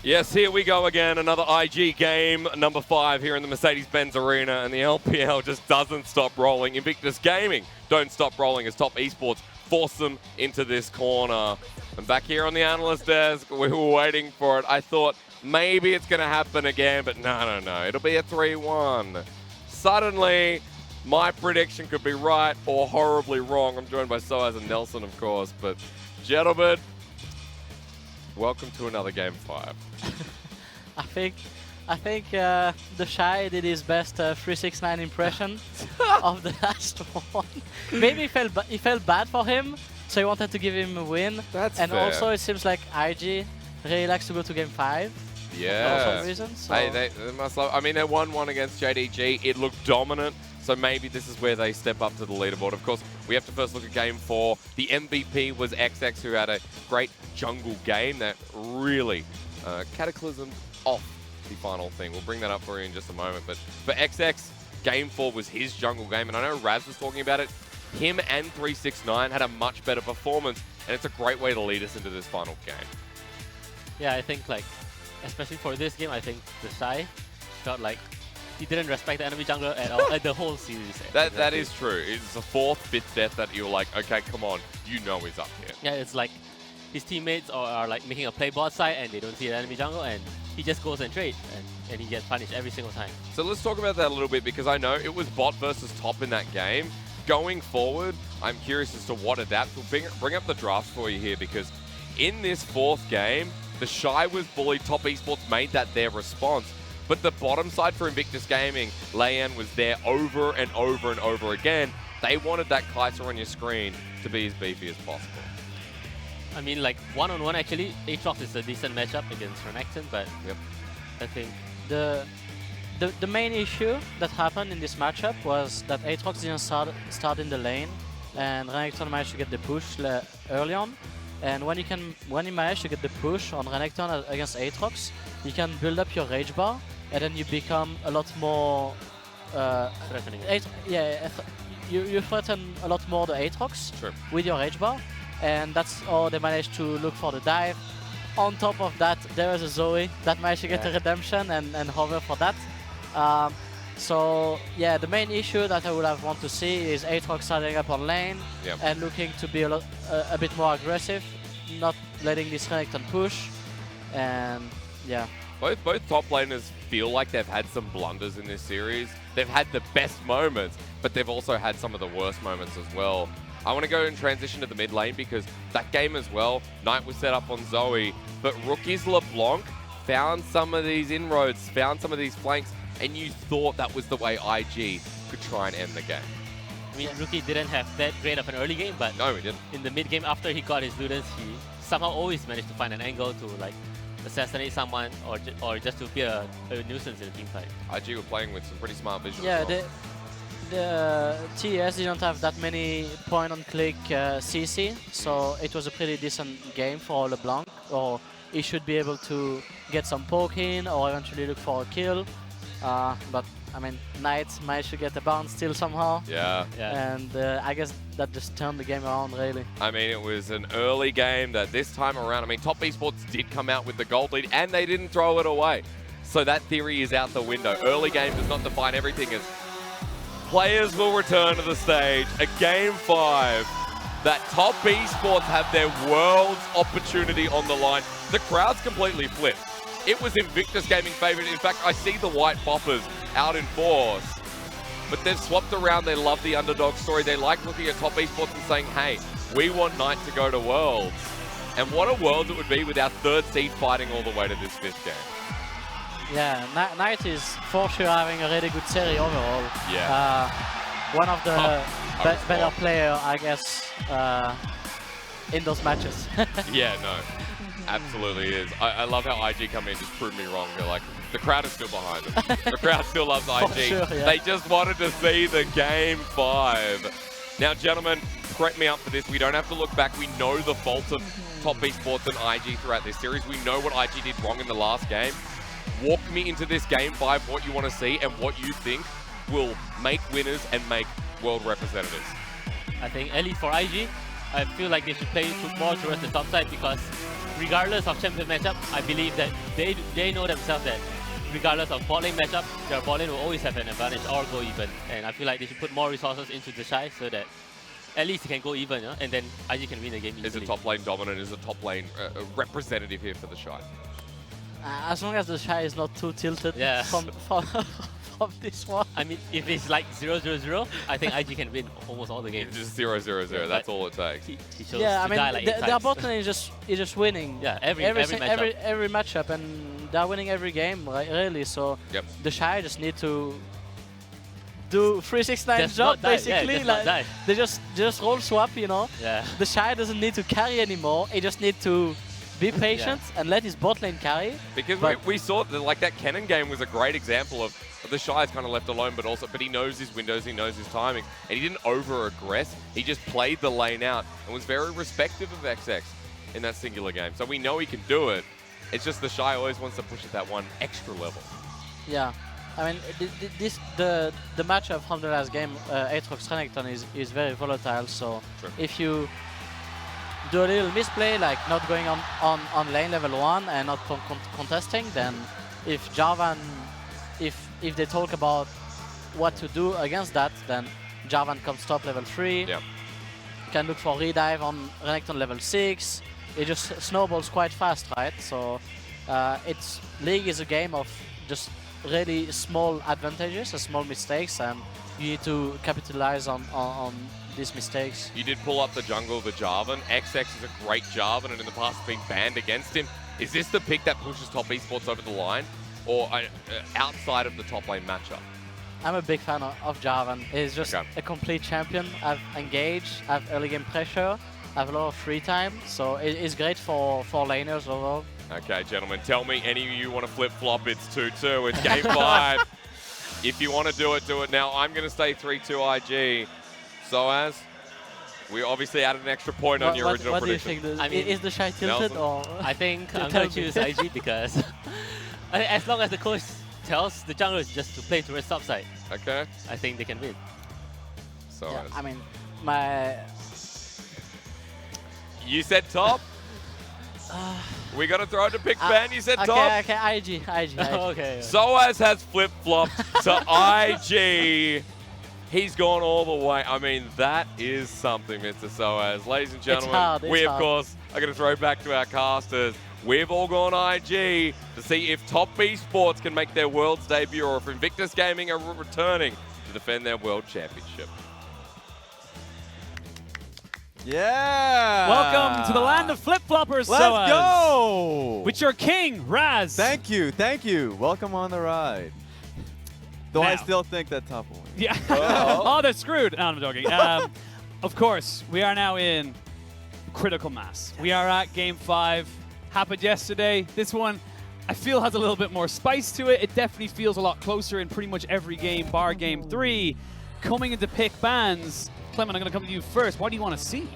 Yes, here we go again. Another IG game, number 5 here in the Mercedes-Benz Arena, and the LPL just doesn't stop rolling. Invictus Gaming don't stop rolling as Top Esports force them into this corner. And back here on the analyst desk, we were waiting for it. I thought maybe it's going to happen again, but no. It'll be a 3-1. Suddenly, my prediction could be right or horribly wrong. I'm joined by Soaz and Nelson, of course, but gentlemen, welcome to another Game 5. I think the Shy did his best 369 impression of the last one. Maybe he felt bad for him, so he wanted to give him a win. That's and fair. Also, it seems like IG really likes to go to Game 5. Yeah. For some reason. So. Hey, they must love. I mean, they won one against JDG. It looked dominant. So maybe this is where they step up to the leaderboard. Of course, we have to first look at Game 4. The MVP was XX, who had a great jungle game that really cataclysmed off the final thing. We'll bring that up for you in just a moment. But for XX, Game 4 was his jungle game. And I know Raz was talking about it. Him and 369 had a much better performance. And it's a great way to lead us into this final game. Yeah, I think, like, especially for this game, I think the Shy felt like he didn't respect the enemy jungler at all, like the whole series. That is true. It's the 4th, 5th death that you're like, okay, come on, you know he's up here. Yeah, it's like his teammates are like making a play bot side and they don't see the enemy jungle and he just goes and trade and he gets punished every single time. So let's talk about that a little bit because I know it was bot versus top in that game. Going forward, I'm curious as to what adapts. We'll bring up the drafts for you here because in this 4th game, the Shy was bullied. Top Esports made that their response. But the bottom side for Invictus Gaming, Layan was there over and over and over again. They wanted that Kai'Sa on your screen to be as beefy as possible. I mean, like, one-on-one, actually, Aatrox is a decent matchup against Renekton, but yep. I think the main issue that happened in this matchup was that Aatrox didn't start in the lane, and Renekton managed to get the push early on. And when you manage to get the push on Renekton against Aatrox, you can build up your rage bar, and then you become a lot more threatening. You threaten a lot more the Aatrox with your rage bar, and that's how they managed to look for the dive. On top of that, there is a Zoe that managed to get the redemption and hover for that. So yeah, the main issue that I would have want to see is Aatrox starting up on lane and looking to be a bit more aggressive, not letting this Renekton push, and yeah. Both top laners feel like they've had some blunders in this series. They've had the best moments, but they've also had some of the worst moments as well. I want to go and transition to the mid lane because that game as well, Knight was set up on Zoe, but Rookie's LeBlanc found some of these inroads, found some of these flanks, and you thought that was the way IG could try and end the game. I mean, Rookie didn't have that great of an early game, but no, he didn't. In the mid game after he got his Ludens, he somehow always managed to find an angle to like assassinate someone or just to be a nuisance in the team fight. IG were playing with some pretty smart vision. Yeah, as well. the TES didn't have that many point-and-click CC, so it was a pretty decent game for LeBlanc, or he should be able to get some poke in or eventually look for a kill. But I mean, Knight managed to get a bounce still somehow. Yeah. And I guess that just turned the game around, really. I mean, it was an early game that this time around, I mean, Top Esports did come out with the gold lead and they didn't throw it away. So that theory is out the window. Early game does not define everything as players will return to the stage. A Game 5 that Top Esports have their world's opportunity on the line. The crowd's completely flipped. It was Invictus Gaming favorite. In fact, I see the white boppers out in force. But they've swapped around. They love the underdog story. They like looking at Top Esports and saying, hey, we want Knight to go to Worlds. And what a Worlds it would be with our 3rd seed fighting all the way to this 5th game. Yeah, Knight is for sure having a really good series overall. Yeah. One of the better player, I guess, in those matches. Yeah, no. Absolutely is. I love how IG come in and just prove me wrong. They're like, the crowd is still behind them. The crowd still loves IG. Sure, yeah. They just wanted to see the Game 5. Now, gentlemen, prep me up for this. We don't have to look back. We know the faults of Top Esports and IG throughout this series. We know what IG did wrong in the last game. Walk me into this Game 5, what you want to see and what you think will make winners and make world representatives. I think, at least for IG, I feel like they should play more towards the top side because regardless of champion matchup, I believe that they know themselves that regardless of bot lane matchup, their bot lane will always have an advantage or go even. And I feel like they should put more resources into the Shy so that at least it can go even, you know? And then IG can win the game easily. Is a top lane dominant? Is a top lane representative here for the Shy? As long as the Shy is not too tilted from this one. I mean, if it's like 0-0-0, I think IG can win almost all the games. It's just 0-0-0. That's all it takes. He chose Yeah, I to mean, die like their bot lane is just winning. Yeah, every matchup. Every matchup, and they're winning every game, right, really. So the Shy just need to do 369 job basically. Like they just roll swap, you know. Yeah. The Shy doesn't need to carry anymore. He just need to be patient and let his bot lane carry. Because we saw that, like, that Kennen game was a great example of the Shy is kind of left alone, but he knows his windows, he knows his timing, and he didn't over-aggress. He just played the lane out and was very respective of XX in that singular game. So we know he can do it. It's just the Shy always wants to push it that one extra level. Yeah. I mean, the matchup from the last game, Aatrox Renekton is very volatile. So if you do a little misplay, like not going on lane level 1 and not contesting, then if Jarvan, if they talk about what to do against that, then Jarvan comes top level 3. Yeah. Can look for redive on Renekton level 6. It just snowballs quite fast, right? So League is a game of just really small advantages, small mistakes, and you need to capitalize on these mistakes. You did pull up the jungle, the Jarvan. XX is a great Jarvan and in the past been banned against him. Is this the pick that pushes Top Esports over the line, or outside of the top lane matchup? I'm a big fan of Jarvan. He's just a complete champion. I've engaged, I have early game pressure, I have a lot of free time, so it's great for laners overall. Okay, gentlemen, tell me any of you want to flip-flop. It's 2-2. It's game 5. If you want to do it now. I'm going to stay 3-2 IG. Soaz, we obviously added an extra point on your original prediction. What do you think? I mean, is the Shy tilted or? I think I'm going to choose IG because as long as the coach tells the junglers just to play towards top side, okay, I think they can win. Soaz. Yeah, I mean, You said top? We got to throw it to Pick Ben. You said top? Okay, IG. Okay. Soaz has flip-flopped to IG. He's gone all the way. I mean, that is something, Mr. Soaz. Ladies and gentlemen, we, of course, are going to throw back to our casters. We've all gone IG to see if Top Esports can make their Worlds debut or if Invictus Gaming are returning to defend their World Championship. Yeah! Welcome to the land of flip-floppers, Let's Soaz. go! With your king, Raz. Thank you. Welcome on the ride. Though now, I still think that top will win. Yeah. Oh, they're screwed. No, I'm joking. Of course, we are now in critical mass. We are at game 5. Happened yesterday. This one, I feel, has a little bit more spice to it. It definitely feels a lot closer in pretty much every game, bar game 3. Coming into pick bans, Clement, I'm going to come to you first. What do you want to see?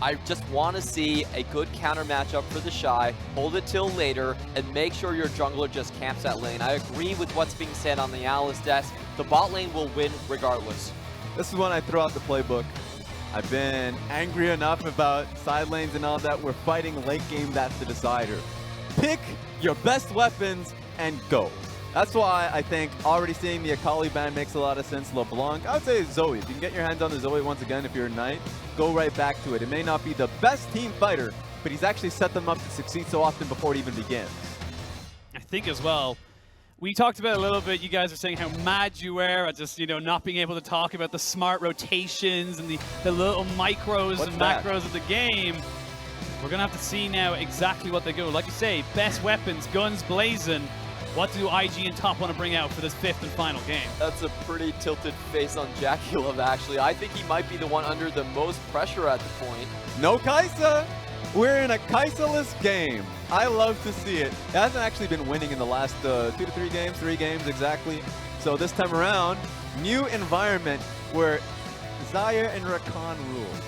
I just want to see a good counter matchup for the Shy, hold it till later, and make sure your jungler just camps that lane. I agree with what's being said on the analyst desk. The bot lane will win regardless. This is when I throw out the playbook. I've been angry enough about side lanes and all that. We're fighting late game, that's the decider. Pick your best weapons and go. That's why I think already seeing the Akali ban makes a lot of sense. LeBlanc, I would say Zoe. If you can get your hands on the Zoe once again, if you're a knight, go right back to it. It may not be the best team fighter, but he's actually set them up to succeed so often before it even begins. I think as well, we talked about it a little bit. You guys are saying how mad you were at just, not being able to talk about the smart rotations and the little micros and macros of the game. We're going to have to see now exactly what they go. Like you say, best weapons, guns blazing. What do IG and Top want to bring out for this 5th and final game? That's a pretty tilted face on JackeyLove, actually. I think he might be the one under the most pressure at the point. No Kai'Sa! We're in a Kai'Sa-less game. I love to see it. It hasn't actually been winning in the last 2 to 3 games, 3 games exactly. So this time around, new environment where Xayah and Rakan rules.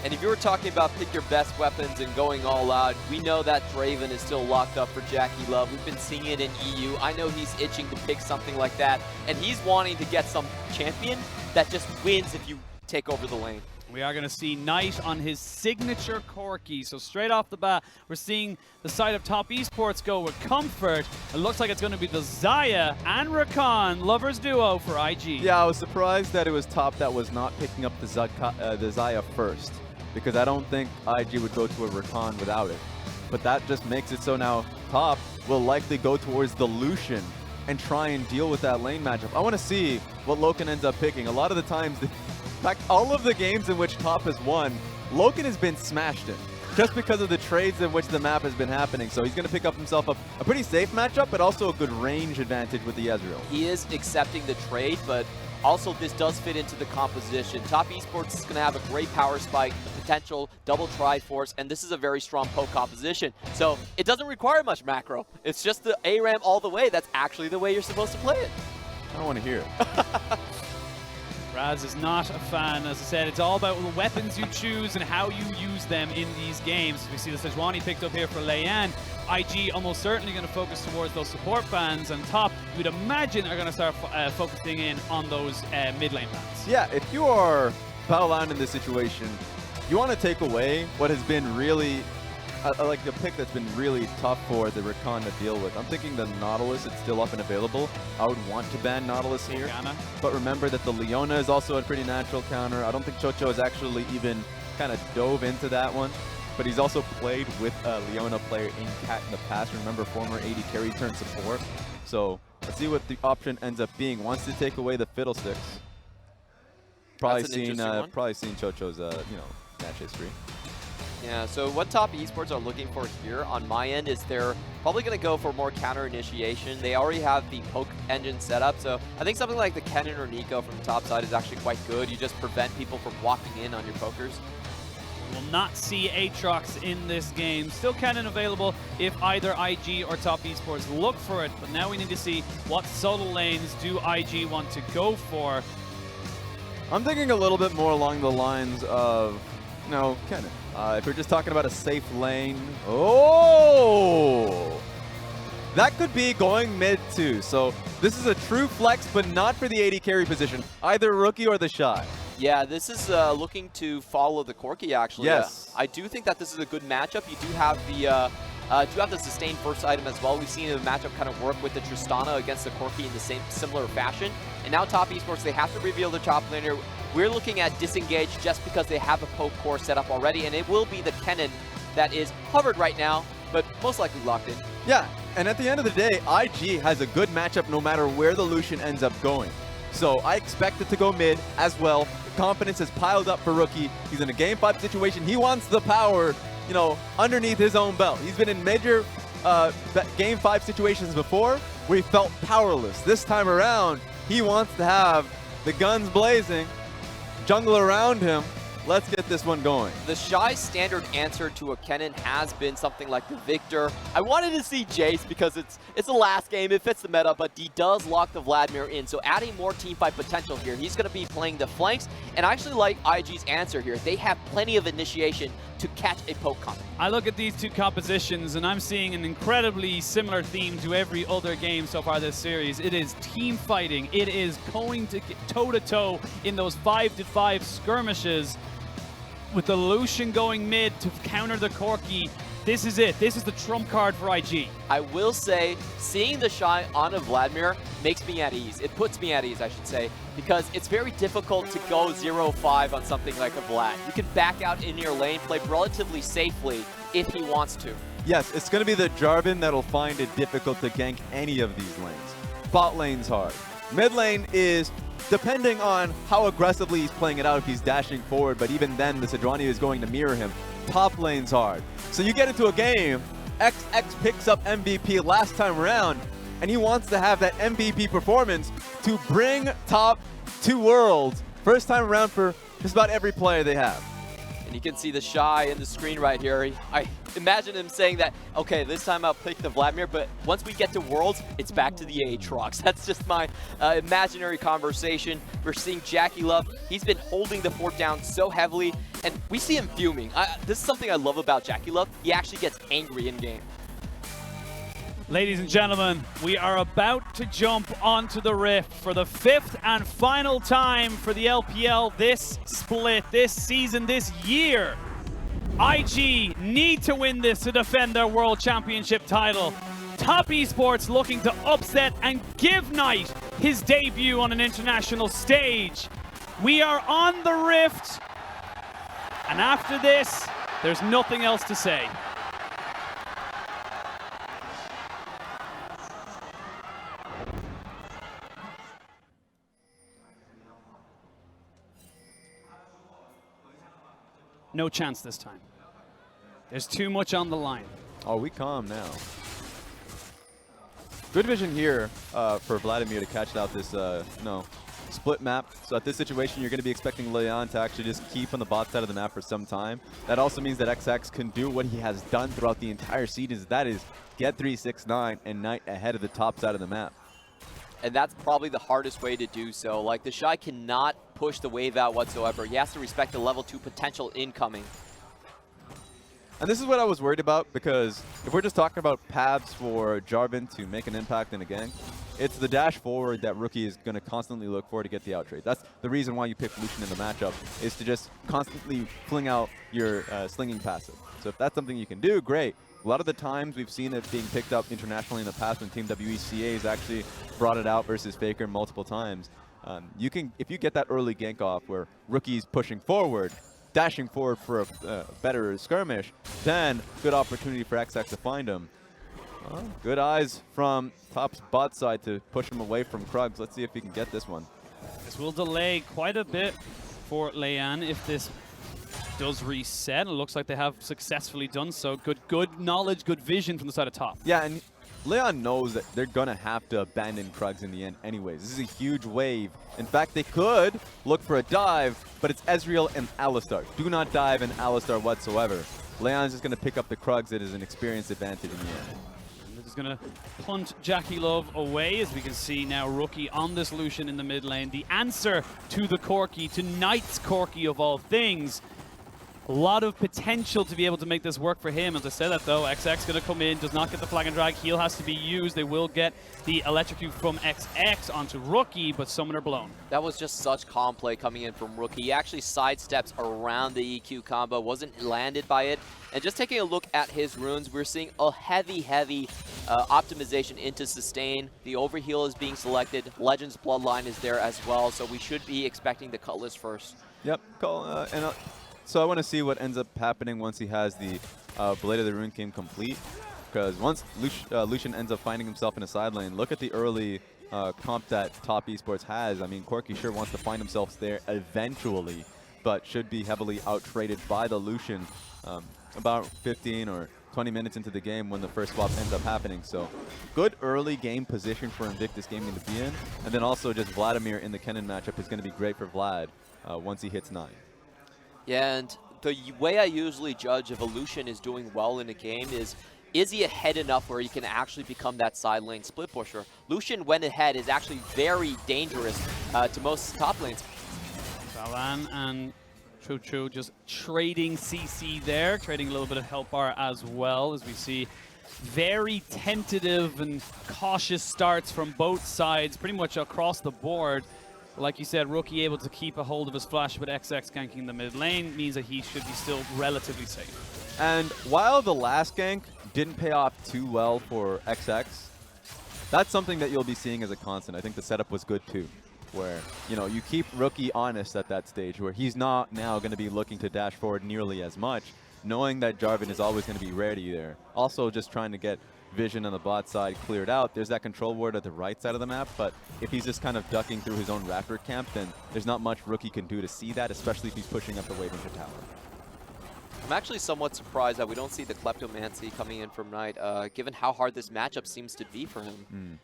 And if you were talking about pick your best weapons and going all out, we know that Draven is still locked up for JackeyLove. We've been seeing it in EU. I know he's itching to pick something like that. And he's wanting to get some champion that just wins if you take over the lane. We are going to see Knight on his signature Corki. So straight off the bat, we're seeing the side of Top Esports go with comfort. It looks like it's going to be the Xayah and Rakan lovers duo for IG. Yeah, I was surprised that it was Top that was not picking up the Xayah first, because I don't think IG would go to a Rakan without it. But that just makes it so now Top will likely go towards the Lucian and try and deal with that lane matchup. I want to see what Loken ends up picking. A lot of the times, in fact, all of the games in which Top has won, Loken has been smashed in, just because of the trades in which the map has been happening. So he's going to pick up himself a pretty safe matchup, but also a good range advantage with the Ezreal. He is accepting the trade, but also this does fit into the composition. Top Esports is going to have a great power spike, the potential double Triforce, and this is a very strong poke composition. So it doesn't require much macro. It's just the ARAM all the way. That's actually the way you're supposed to play it. I don't want to hear it. Raz is not a fan. As I said, it's all about the weapons you choose and how you use them in these games. We see the Sejuani picked up here for Lei'An. IG almost certainly going to focus towards those support bans, and Top, you would imagine, are going to start focusing in on those mid lane bans. Yeah, if you are Battleland in this situation, you want to take away what has been really, like the pick that's been really tough for the Rakan to deal with. I'm thinking the Nautilus, it's still up and available. I would want to ban Nautilus here. Morgana. But remember that the Leona is also a pretty natural counter. I don't think Chocho has actually even kind of dove into that one. But he's also played with a Leona player in Cat in the past. Remember, former AD carry turn support. So let's see what the option ends up being. Wants to take away the Fiddlesticks. Probably seen Chocho's match history. Yeah, so what Top Esports are looking for here on my end is they're probably going to go for more counter initiation. They already have the poke engine set up, so I think something like the Kennen or Neeko from the top side is actually quite good. You just prevent people from walking in on your pokers. We will not see Aatrox in this game. Still Kennen available if either IG or Top Esports look for it, but now we need to see what solo lanes do IG want to go for. I'm thinking a little bit more along the lines of, Kennen. If we're just talking about a safe lane, that could be going mid too. So this is a true flex, but not for the AD carry position, either Rookie or the Shy. Yeah, this is looking to follow the Corki, actually. Yes. I do think that this is a good matchup. You do have the sustained first item as well. We've seen the matchup kind of work with the Tristana against the Corki in the similar fashion. And now Top Esports, they have to reveal the top laner. We're looking at disengage just because they have a poke core set up already, and it will be the Kennen that is hovered right now, but most likely locked in. Yeah, and at the end of the day, IG has a good matchup no matter where the Lucian ends up going. So I expect it to go mid as well. The confidence has piled up for Rookie. He's in a Game 5 situation. He wants the power, underneath his own belt. He's been in major Game 5 situations before where he felt powerless. This time around, he wants to have the guns blazing, jungle around him. Let's get this one going. The Shy standard answer to a Kennen has been something like the Victor. I wanted to see Jace because it's the last game, it fits the meta, but he does lock the Vladimir in, so adding more teamfight potential here. He's going to be playing the flanks, and I actually like IG's answer here. They have plenty of initiation to catch a poke comp. I look at these two compositions, and I'm seeing an incredibly similar theme to every other game so far this series. It is team fighting. It is going to toe-to-toe in those 5-5 skirmishes. With the Lucian going mid to counter the Corki, this is it. This is the trump card for IG. I will say, seeing the Shy on a Vladimir makes me at ease. It puts me at ease, I should say, because it's very difficult to go 0-5 on something like a Vlad. You can back out in your lane, play relatively safely if he wants to. Yes, it's going to be the Jarvan that'll find it difficult to gank any of these lanes. Bot lane's hard. Mid lane is, depending on how aggressively he's playing it out, if he's dashing forward, but even then the Sejuani is going to mirror him. Top lane's hard. So you get into a game, XX picks up MVP last time around, and he wants to have that MVP performance to bring Top to Worlds. First time around for just about every player they have. And you can see the Shy in the screen right here. I imagine him saying that, okay, this time I'll pick the Vladimir, but once we get to Worlds, it's back to the Aatrox. That's just my imaginary conversation. We're seeing JackeyLove. He's been holding the fort down so heavily, and we see him fuming. This is something I love about JackeyLove. He actually gets angry in game. Ladies and gentlemen, we are about to jump onto the Rift for the 5th and final time for the LPL this split, this season, this year. IG need to win this to defend their World Championship title. Top Esports looking to upset and give Knight his debut on an international stage. We are on the Rift, and after this, there's nothing else to say. No chance this time. There's too much on the line. Oh, we calm now. Good vision here for Vladimir to catch out this split map. So at this situation, you're going to be expecting Leon to actually just keep on the bot side of the map for some time. That also means that XX can do what he has done throughout the entire season. That is get 3-6-9 and Knight ahead of the top side of the map. And that's probably the hardest way to do so. Like, the Shy cannot push the wave out whatsoever. He has to respect the level 2 potential incoming. And this is what I was worried about, because if we're just talking about paths for Jarvan to make an impact in a gank, it's the dash forward that Rookie is going to constantly look for to get the outtrade. That's the reason why you pick Lucian in the matchup, is to just constantly fling out your slinging passive. So if that's something you can do, great. A lot of the times we've seen it being picked up internationally in the past when Team WECA has actually brought it out versus Faker multiple times. If you get that early gank off where Rookie's pushing forward, dashing forward for a better skirmish, then good opportunity for XX to find him. Well, good eyes from Top's bot side to push him away from Krugs. Let's see if he can get this one. This will delay quite a bit for Leon if this does reset. It looks like they have successfully done so. Good knowledge, good vision from the side of Top. Yeah, and Leon knows that they're going to have to abandon Krugs in the end anyways. This is a huge wave. In fact, they could look for a dive, but it's Ezreal and Alistar. Do not dive in Alistar whatsoever. Leon's just going to pick up the Krugs. It is an experience advantage in the end. Is going to punt JackeyLove away, as we can see now Rookie on this Lucian in the mid lane. The answer to the Corki, to Knight's Corki of all things. A lot of potential to be able to make this work for him. As I said that though, XX going to come in, does not get the flag and drag. Heal has to be used. They will get the electrocute from XX onto Rookie, but Summoner blown. That was just such calm play coming in from Rookie. He actually sidesteps around the EQ combo, wasn't landed by it. And just taking a look at his runes, we're seeing a heavy optimization into sustain. The overheal is being selected. Legends Bloodline is there as well, so we should be expecting the Cutlass first. Yep, so I want to see what ends up happening once he has the Blade of the Rune King complete. Because once Lucian ends up finding himself in a side lane, look at the early comp that Top Esports has. I mean, Corki sure wants to find himself there eventually, but should be heavily out-traded by the Lucian about 15 or 20 minutes into the game when the first swap ends up happening. So good early game position for Invictus Gaming to be in. And then also just Vladimir in the Kennen matchup is going to be great for Vlad once he hits 9. Yeah, and the way I usually judge if a Lucian is doing well in a game is he ahead enough where he can actually become that side lane split pusher? Lucian, when ahead, is actually very dangerous to most top lanes. Balan and Choo just trading CC there, trading a little bit of help bar as well, as we see very tentative and cautious starts from both sides pretty much across the board. Like you said, Rookie able to keep a hold of his flash, but XX ganking the mid lane means that he should be still relatively safe. And while the last gank didn't pay off too well for XX, that's something that you'll be seeing as a constant. I think the setup was good too, where you keep Rookie honest at that stage, where he's not now going to be looking to dash forward nearly as much, knowing that Jarvan is always going to be ready there. Also just trying to get vision on the bot side cleared out. There's that control ward at the right side of the map, but if he's just kind of ducking through his own Raptor camp, then there's not much Rookie can do to see that, especially if he's pushing up the wave into tower. I'm actually somewhat surprised that we don't see the Kleptomancy coming in from Knight, given how hard this matchup seems to be for him.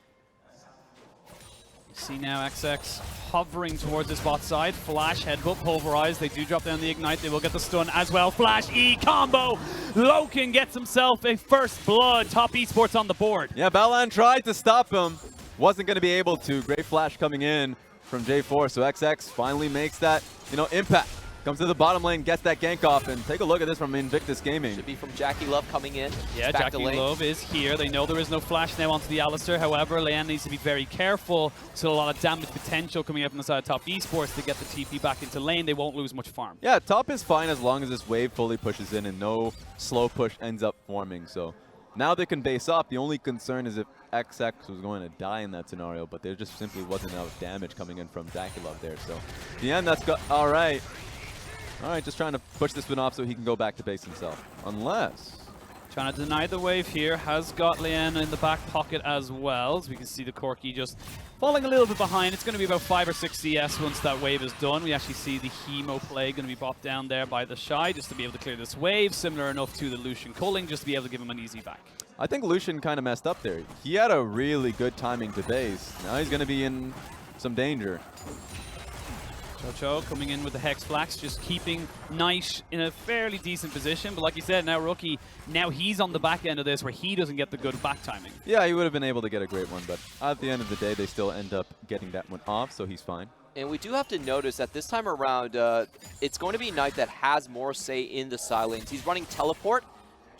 See now XX hovering towards this bot side. Flash, headbutt, pulverize. They do drop down the ignite. They will get the stun as well. Flash E combo. Loken gets himself a first blood. Top Esports on the board. Yeah, Balan tried to stop him. Wasn't going to be able to. Great flash coming in from J4. So XX finally makes that, impact. Comes to the bottom lane, gets that gank off, and take a look at this from Invictus Gaming. Should be from JackeyLove coming in. Yeah, Back to lane. JackeyLove is here. They know there is no flash now onto the Alistar. However, Leanne needs to be very careful. Still a lot of damage potential coming up from the side of Top Esports to get the TP back into lane. They won't lose much farm. Yeah, top is fine as long as this wave fully pushes in and no slow push ends up forming. So now they can base up. The only concern is if XX was going to die in that scenario, but there just simply wasn't enough damage coming in from JackeyLove there. So in the end, that's got all right. All right, just trying to push this one off so he can go back to base himself. Unless... Trying to deny the wave here. Has got Leanne in the back pocket as well. As we can see the Corki just falling a little bit behind. It's going to be about 5 or 6 CS once that wave is done. We actually see the Hemo play going to be bopped down there by the Shy just to be able to clear this wave. Similar enough to the Lucian Culling just to be able to give him an easy back. I think Lucian kind of messed up there. He had a really good timing to base. Now he's going to be in some danger. Chocho coming in with the Hex Flax, just keeping Knight in a fairly decent position. But like you said, now Rookie, now he's on the back end of this where he doesn't get the good back timing. Yeah, he would have been able to get a great one, but at the end of the day, they still end up getting that one off, so he's fine. And we do have to notice that this time around, it's going to be Knight that has more say in the side lanes. He's running Teleport.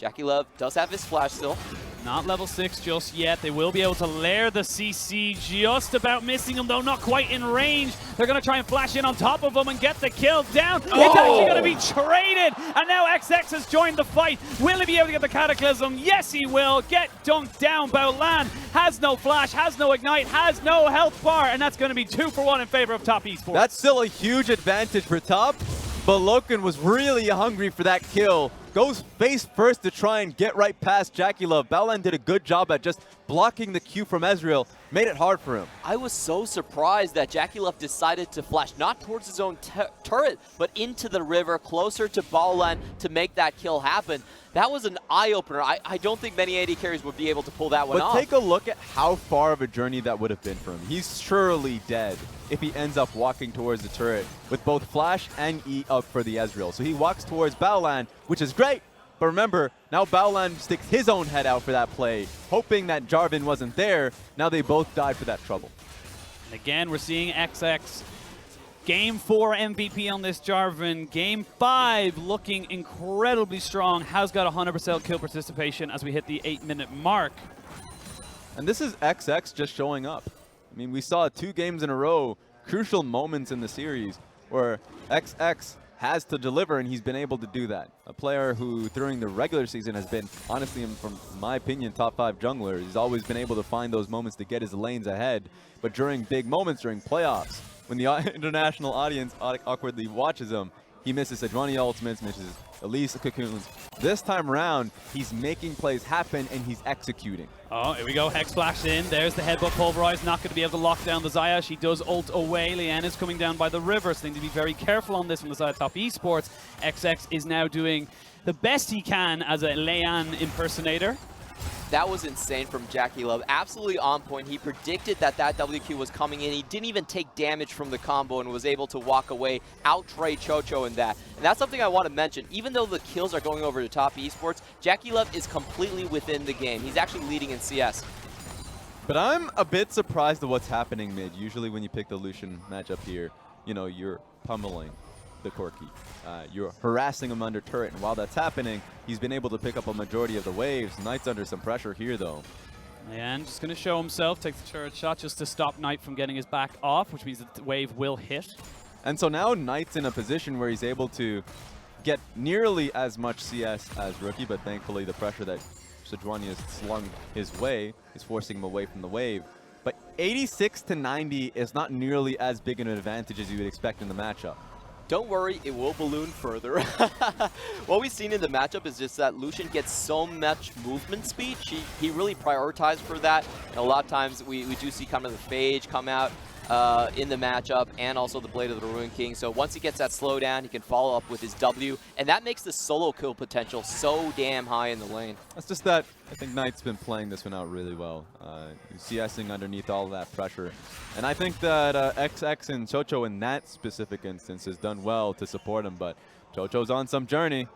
JackeyLove does have his flash still. Not level 6 just yet. They will be able to lair the CC, just about missing him though, not quite in range. They're going to try and flash in on top of him and get the kill down. It's actually going to be traded, and now XX has joined the fight. Will he be able to get the Cataclysm? Yes, he will. Get dunked down. Baolan has no flash, has no ignite, has no health bar, and that's going to be 2 for 1 in favor of Top Esports. That's still a huge advantage for Top, but Loken was really hungry for that kill. Goes face first to try and get right past JackeyLove. Baolan did a good job at just blocking the Q from Ezreal. Made it hard for him. I was so surprised that JackeyLove decided to flash not towards his own turret, but into the river, closer to Baolan to make that kill happen. That was an eye-opener. I don't think many AD carries would be able to pull that one off. But take a look at how far of a journey that would have been for him. He's surely dead if he ends up walking towards the turret with both Flash and E up for the Ezreal. So he walks towards Baolan, which is great. But remember, now Baolan sticks his own head out for that play, hoping that Jarvan wasn't there. Now they both died for that trouble. And again, we're seeing XX. Game 4 MVP on this Jarvan. Game 5 looking incredibly strong. Has got 100% kill participation as we hit the 8-minute mark. And this is XX just showing up. I mean, we saw 2 games in a row, crucial moments in the series where XX has to deliver, and he's been able to do that. A player who, during the regular season, has been, honestly, from my opinion, top 5 jungler. He's always been able to find those moments to get his lanes ahead. But during big moments, during playoffs, when the international audience awkwardly watches him, he misses Sejuani ultimates, misses Elise cocoons. This time around, he's making plays happen and he's executing. Oh, here we go. Hex flash in. There's the headbutt pulverize. Not going to be able to lock down the Xayah. She does ult away. Leanne is coming down by the river, so they need to be very careful on this from the side of Top Esports. XX is now doing the best he can as a Leanne impersonator. That was insane from JackeyLove. Absolutely on point. He predicted that that WQ was coming in. He didn't even take damage from the combo and was able to walk away, out-trade Chocho in that. And that's something I want to mention. Even though the kills are going over to Top Esports, JackeyLove is completely within the game. He's actually leading in CS. But I'm a bit surprised at what's happening mid. Usually when you pick the Lucian matchup here, you know, you're pummeling the Corki. You're harassing him under turret, and while that's happening, he's been able to pick up a majority of the waves. Knight's under some pressure here, though. And just going to show himself, takes the turret shot just to stop Knight from getting his back off, which means that the wave will hit. And so now Knight's in a position where he's able to get nearly as much CS as Rookie, but thankfully the pressure that Sejuani has slung his way is forcing him away from the wave. But 86 to 90 is not nearly as big an advantage as you would expect in the matchup. Don't worry, it will balloon further. What we've seen in the matchup is just that Lucian gets so much movement speed. He really prioritized for that. And a lot of times we do see kind of the Phage come out in the matchup, and also the Blade of the Ruined King. So once he gets that slowdown, he can follow up with his W, and that makes the solo kill potential so damn high in the lane. That's just that I think Knight's been playing this one out really well. CSing underneath all of that pressure. And I think that XX and Chocho in that specific instance has done well to support him, but Chocho's on some journey.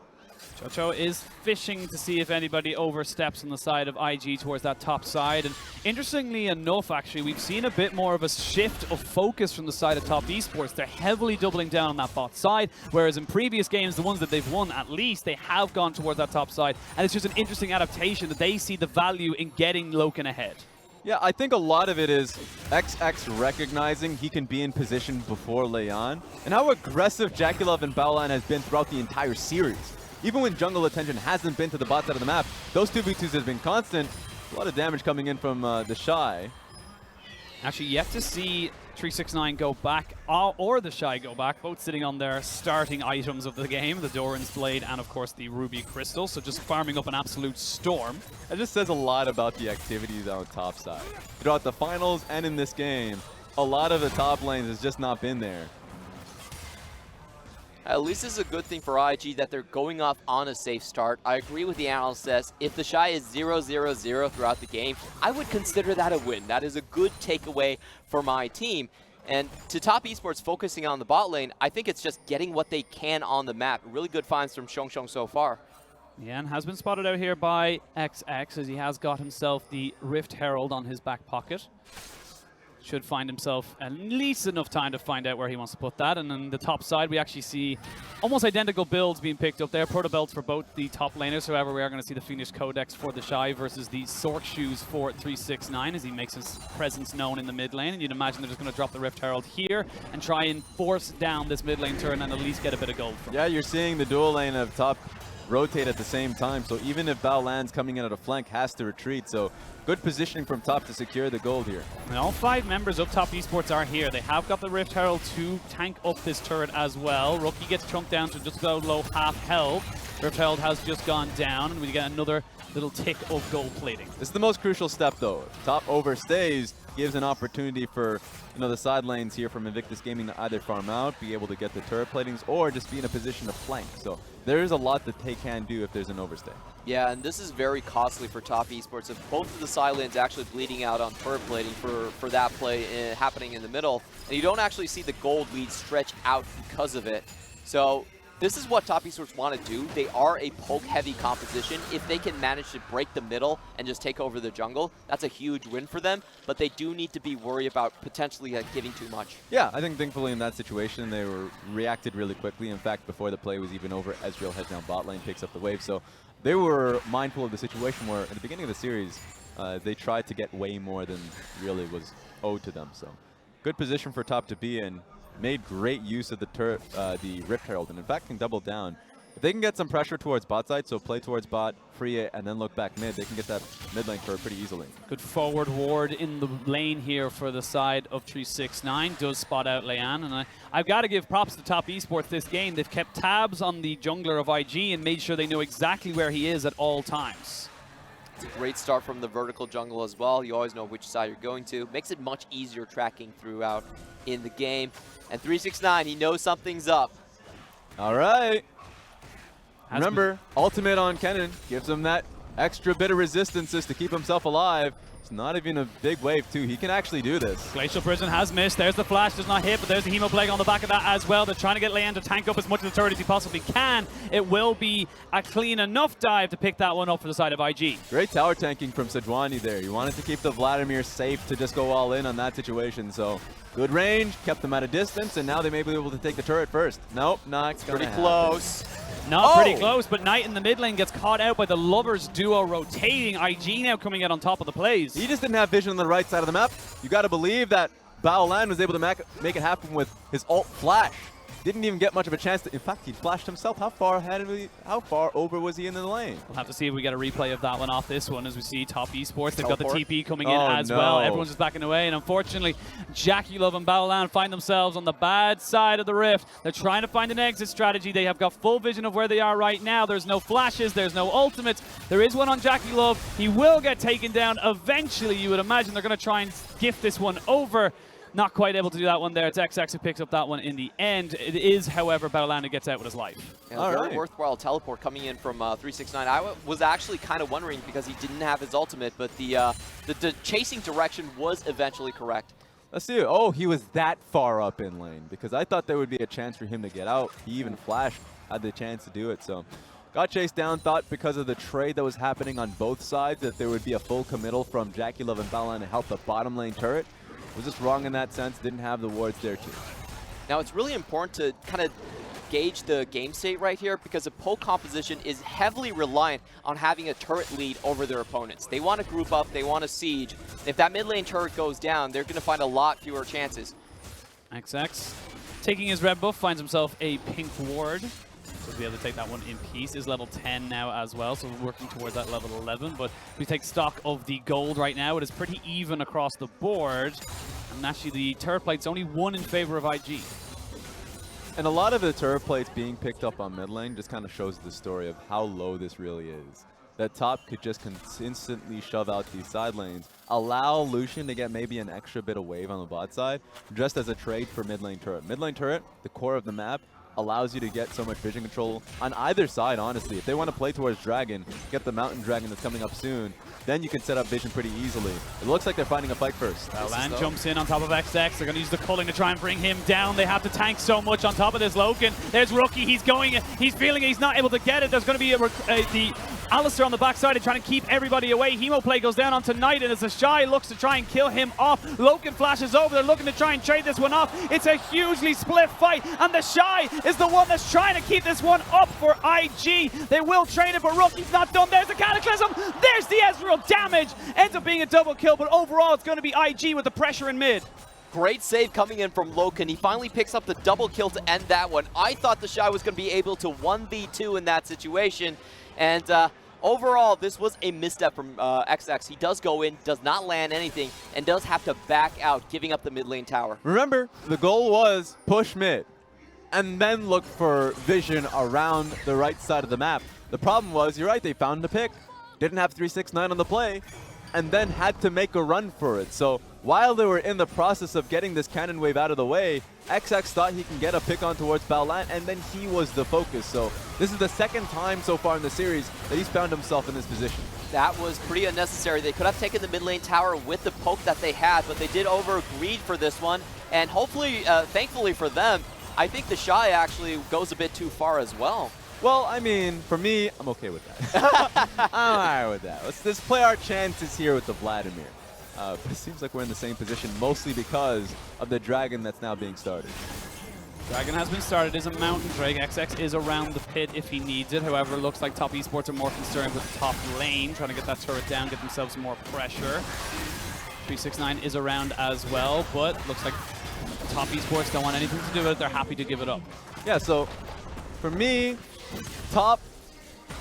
Chocho is fishing to see if anybody oversteps on the side of IG towards that top side. And interestingly enough, actually, we've seen a bit more of a shift of focus from the side of Top Esports. They're heavily doubling down on that bot side, whereas in previous games, the ones that they've won, at least, they have gone towards that top side. And it's just an interesting adaptation that they see the value in getting Loken ahead. Yeah, I think a lot of it is XX recognizing he can be in position before Leon, and how aggressive JackeyLove and Baolan has been throughout the entire series. Even when jungle attention hasn't been to the bot side of the map, those 2v2s have been constant. A lot of damage coming in from the Shy. Actually, yet to see 369 go back or the Shy go back, both sitting on their starting items of the game, the Doran's Blade and of course the Ruby Crystal, so just farming up an absolute storm. It just says a lot about the activities on the top side. Throughout the finals and in this game, a lot of the top lanes has just not been there. At least it's a good thing for IG that they're going off on a safe start. I agree with the analyst says if the Shy is 0-0-0 throughout the game, I would consider that a win. That is a good takeaway for my team. And to Top Esports focusing on the bot lane, I think it's just getting what they can on the map. Really good finds from Xiongxiong so far. Yeah, and has been spotted out here by XX as he has got himself the Rift Herald on his back pocket. Should find himself at least enough time to find out where he wants to put that. And on the top side, we actually see almost identical builds being picked up there. Proto belts for both the top laners. However, we are going to see the Fiendish Codex for the Shy versus the Sork Shoes for 369 as he makes his presence known in the mid lane. And you'd imagine they're just going to drop the Rift Herald here and try and force down this mid lane turn and at least get a bit of gold from it. Yeah, you're seeing the dual lane of top rotate at the same time. So even if Baolan's coming in at a flank, has to retreat. So good positioning from top to secure the gold here. And all 5 members of Top Esports are here. They have got the Rift Herald to tank up this turret as well. Rookie gets chunked down to just about low half health. Rift Herald has just gone down, and we get another little tick of gold plating. This is the most crucial step, though. If top overstays, gives an opportunity for the side lanes here from Invictus Gaming to either farm out, be able to get the turret platings, or just be in a position to flank. So there is a lot that they can do if there's an overstay. Yeah, and this is very costly for Top Esports. If both of the side lanes actually bleeding out on turret plating for that play happening in the middle, and you don't actually see the gold lead stretch out because of it. So this is what Top Esports want to do. They are a poke-heavy composition. If they can manage to break the middle and just take over the jungle, that's a huge win for them. But they do need to be worried about potentially giving too much. Yeah, I think thankfully in that situation, they were reacted really quickly. In fact, before the play was even over, Ezreal heads down bot lane, picks up the wave. So they were mindful of the situation where at the beginning of the series, they tried to get way more than really was owed to them. So good position for top to be in. Made great use of the turret, the Rift Herald, and in fact can double down. If they can get some pressure towards bot side, so play towards bot, free it, and then look back mid, they can get that mid lane for pretty easily. Good forward ward in the lane here for the side of 369. Does spot out Leon, and I've got to give props to Top Esports this game. They've kept tabs on the jungler of IG and made sure they know exactly where he is at all times. It's a great start from the vertical jungle as well. You always know which side you're going to. Makes it much easier tracking throughout in the game. And 369, he knows something's up. All right. Remember, ultimate on Kennen gives him that extra bit of resistances to keep himself alive. It's not even a big wave, too. He can actually do this. Glacial Prison has missed. There's the flash. Does not hit, but there's the Hemoplague on the back of that as well. They're trying to get Leon to tank up as much of the turret as he possibly can. It will be a clean enough dive to pick that one up for the side of IG. Great tower tanking from Sejuani there. You wanted to keep the Vladimir safe to just go all in on that situation. So good range, kept them at a distance, and now they may be able to take the turret first. Nope, not pretty close. Not pretty close, but Knight in the mid lane gets caught out by the Lovers duo rotating. IG now coming out on top of the plays. He just didn't have vision on the right side of the map. You got to believe that Baolan was able to make it happen with his ult flash. Didn't even get much of a chance to, in fact, he flashed himself. How far over was he in the lane? We'll have to see if we get a replay of that one off this one as we see Top Esports. They've got the TP coming in as well. Everyone's just backing away, and unfortunately, JackeyLove and Baolan find themselves on the bad side of the rift. They're trying to find an exit strategy. They have got full vision of where they are right now. There's no flashes. There's no ultimates. There is one on JackeyLove. He will get taken down eventually. You would imagine they're going to try and gift this one over. Not quite able to do that one there. It's XX who picks up that one in the end. It is, however, Baolan who gets out with his life. Yeah, very worthwhile teleport coming in from 369. I was actually kind of wondering because he didn't have his ultimate, but the chasing direction was eventually correct. Let's see. Oh, he was that far up in lane because I thought there would be a chance for him to get out. He even flashed, had the chance to do it. So got chased down, thought because of the trade that was happening on both sides that there would be a full committal from JackeyLove and Battleline to help the bottom lane turret. Was just wrong in that sense, didn't have the wards there too. Now it's really important to kind of gauge the game state right here because the poke composition is heavily reliant on having a turret lead over their opponents. They want to group up, they want to siege. If that mid lane turret goes down, they're going to find a lot fewer chances. XX taking his red buff, finds himself a pink ward. We'll be able to take that one in peace. Is level 10 now as well, so we're working towards that level 11. But we take stock of the gold right now. It is pretty even across the board. And actually the turret plate's only one in favor of IG. And a lot of the turret plates being picked up on mid lane just kind of shows the story of how low this really is. That top could just consistently shove out these side lanes, allow Lucian to get maybe an extra bit of wave on the bot side, just as a trade for mid lane turret. Mid lane turret, the core of the map, allows you to get so much vision control on either side, honestly. If they want to play towards Dragon, get the Mountain Dragon that's coming up soon, then you can set up vision pretty easily. It looks like they're finding a fight first. Battleline jumps in on top of XX. They're going to use the culling to try and bring him down. They have to tank so much on top of this Loken. There's Rookie. He's feeling he's not able to get it. There's going to be the Alistar on the backside and trying to keep everybody away. Hemoplay goes down onto Knight, and as the Shy looks to try and kill him off, Loken flashes over. They're looking to try and trade this one off. It's a hugely split fight, and the Shy is the one that's trying to keep this one up for IG. They will trade it, but Rookie's not done. There's the Cataclysm. There's the Ezreal damage. Ends up being a double kill, but overall it's going to be IG with the pressure in mid. Great save coming in from Loken. He finally picks up the double kill to end that one. I thought the Shy was going to be able to 1v2 in that situation. And overall, this was a misstep from XX. He does go in, does not land anything, and does have to back out, giving up the mid lane tower. Remember, the goal was push mid, and then look for vision around the right side of the map. The problem was, you're right, they found the pick, didn't have 369 on the play, and then had to make a run for it. So while they were in the process of getting this cannon wave out of the way, XX thought he can get a pick on towards Battleline, and then he was the focus. So this is the second time so far in the series that he's found himself in this position. That was pretty unnecessary. They could have taken the mid lane tower with the poke that they had, but they did over-greed for this one. And hopefully, thankfully for them, I think the Shy actually goes a bit too far as well. Well, I mean, for me, I'm okay with that. I'm all right with that. Let's play our chances here with the Vladimir. But it seems like we're in the same position, mostly because of the Dragon that's now being started. Dragon has been started, is a Mountain Drake. XX is around the pit if he needs it. However, it looks like Top Esports are more concerned with the top lane, trying to get that turret down, get themselves more pressure. 369 is around as well, but looks like Top Esports don't want anything to do with it. They're happy to give it up. Yeah, so for me, Top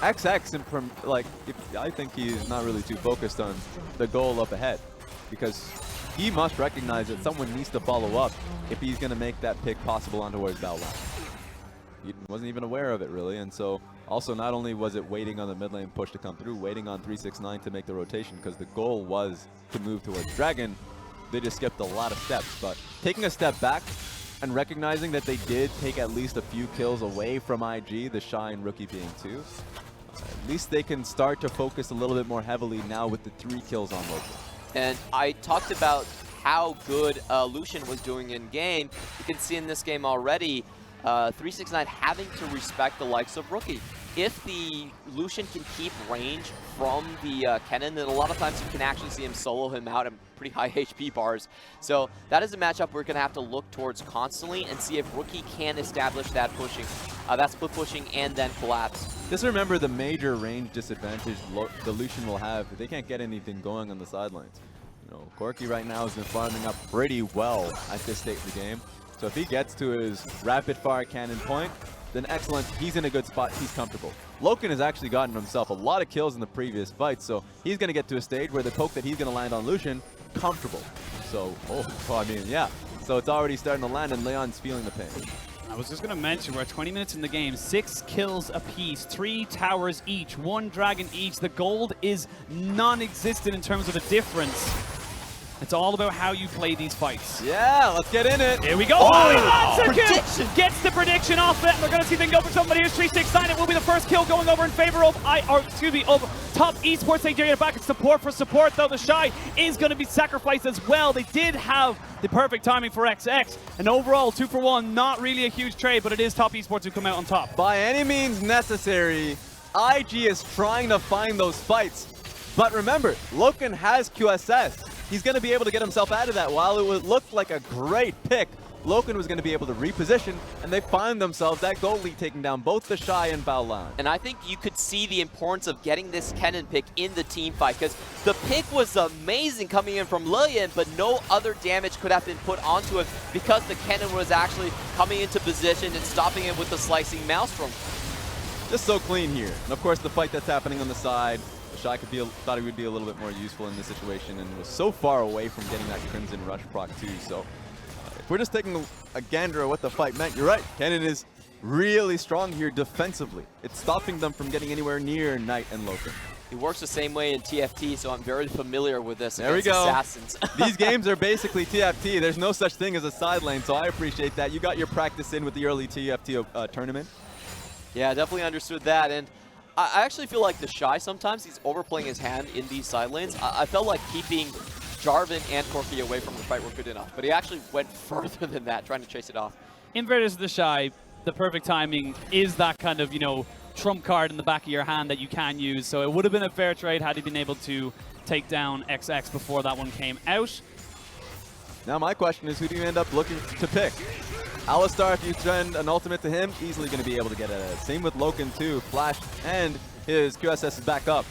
XX, I think he's not really too focused on the goal up ahead, because he must recognize that someone needs to follow up if he's going to make that pick possible on towards Battleline. He wasn't even aware of it, really, and so also not only was it waiting on the mid lane push to come through, waiting on 369 to make the rotation, because the goal was to move towards Dragon. They just skipped a lot of steps, but taking a step back and recognizing that they did take at least a few kills away from IG, the Shy and Rookie being 2, at least they can start to focus a little bit more heavily now with the 3 kills on Loken. And I talked about how good Lucian was doing in game. You can see in this game already, 369 having to respect the likes of Rookie. If the Lucian can keep range from the Kennen, then a lot of times you can actually see him solo him out at pretty high HP bars. So that is a matchup we're going to have to look towards constantly and see if Rookie can establish that pushing, that split pushing and then collapse. Just remember the major range disadvantage the Lucian will have. They can't get anything going on the sidelines. You know, Corki right now has been farming up pretty well at this state of the game. So if he gets to his rapid fire cannon point, then excellent, he's in a good spot, he's comfortable. Loken has actually gotten himself a lot of kills in the previous fight, so he's going to get to a stage where the poke that he's going to land on Lucian, comfortable. So, I mean, yeah. So it's already starting to land, and Leon's feeling the pain. I was just going to mention, we're at 20 minutes in the game, 6 kills apiece, 3 towers each, 1 dragon each. The gold is non-existent in terms of the difference. It's all about how you play these fights. Yeah, let's get in it. Here we go. Prediction. Gets the prediction off it. We're going to see if they can go for somebody. Here's 369. It will be the first kill going over in favor of, Top Esports. They get it back. It's support for support, though. The Shy is going to be sacrificed as well. They did have the perfect timing for XX. And overall, 2-for-1, not really a huge trade, but it is Top Esports who come out on top. By any means necessary, IG is trying to find those fights. But remember, Loken has QSS. He's going to be able to get himself out of that. While it would look like a great pick, Loken was going to be able to reposition, and they find themselves that gold lead taking down both the Shy and Baolan. And I think you could see the importance of getting this Kennen pick in the team fight, because the pick was amazing coming in from Lillian, but no other damage could have been put onto it because the Kennen was actually coming into position and stopping it with the slicing Maelstrom. Just so clean here. And of course, the fight that's happening on the side, the Shy thought he would be a little bit more useful in this situation and was so far away from getting that Crimson Rush proc too. So if we're just taking a gander at what the fight meant, you're right. Kennen is really strong here defensively. It's stopping them from getting anywhere near Knight and Loken. He works the same way in TFT, so I'm very familiar with this There we against go. Assassins. These games are basically TFT. There's no such thing as a side lane, so I appreciate that. You got your practice in with the early TFT tournament. Yeah, definitely understood that. And I actually feel like the Shy sometimes, he's overplaying his hand in these side lanes. I felt like keeping Jarvan and Corki away from the fight were good enough, but he actually went further than that, trying to chase it off. In versus the Shy, the perfect timing is that kind of, trump card in the back of your hand that you can use. So it would have been a fair trade had he been able to take down XX before that one came out. Now my question is, who do you end up looking to pick? Alistar, if you send an ultimate to him, easily going to be able to get it. Same with Loken too. Flash and his QSS is back up.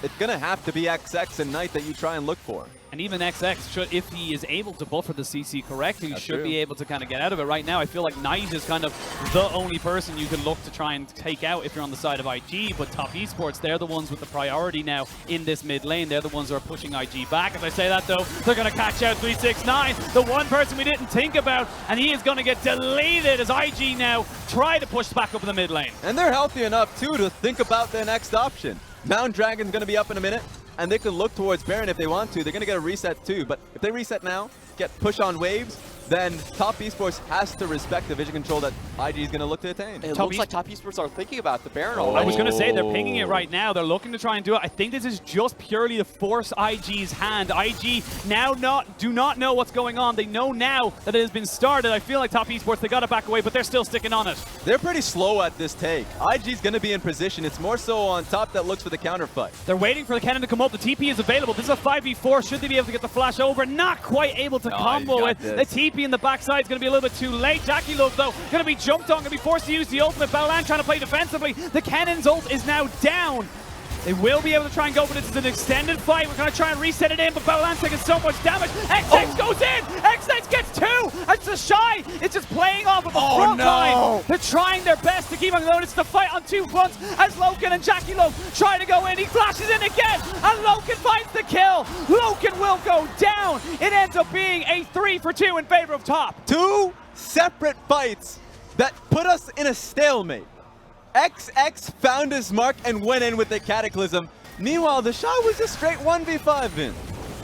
It's going to have to be XX and Knight that you try and look for. And even XX, should, if he is able to buffer the CC correctly, That's should true. be able to kind of get out of it. Right now, I feel like Knight is kind of the only person you can look to try and take out if you're on the side of IG, but Top Esports, they're the ones with the priority now in this mid lane. They're the ones who are pushing IG back. As I say that, though, they're going to catch out 369, the one person we didn't think about, and he is going to get deleted as IG now try to push back up in the mid lane. And they're healthy enough, too, to think about their next option. Mount Dragon's going to be up in a minute, and they can look towards Baron if they want to. They're going to get a reset, too. But if they reset now, get push on waves, then Top Esports has to respect the vision control that IG is going to look to attain. It looks like Top Esports are thinking about the Baron I already. was going to say, they're pinging it right now. They're looking to try and do it. I think this is just purely to force IG's hand. IG now do not know what's going on. They know now that it has been started. I feel like Top Esports, they got to back away, but they're still sticking on it. They're pretty slow at this take. IG's going to be in position. It's more so on Top that looks for the counter fight. They're waiting for the cannon to come up. The TP is available. This is a 5v4. Should they be able to get the flash over? Not quite able to combo it. The TP in the backside is going to be a little bit too late. JackeyLove, though, going to be jumped on, going to be forced to use the ultimate. Baolan trying to play defensively. The cannon's ult is now down. They will be able to try and go, but this is an extended fight. We're going to try and reset it in, but Baolan's taking so much damage. XX goes in! XX gets two! It's the Shy! It's just playing off of the front line. They're trying their best to keep on going. It's the fight on two fronts as Loken and JackeyLove try to go in. He flashes in again, and Loken finds the kill. Loken will go down. It ends up being a 3-for-2 in favor of Top. Two separate fights that put us in a stalemate. XX found his mark and went in with the Cataclysm. Meanwhile, the Shy was a straight 1v5 win.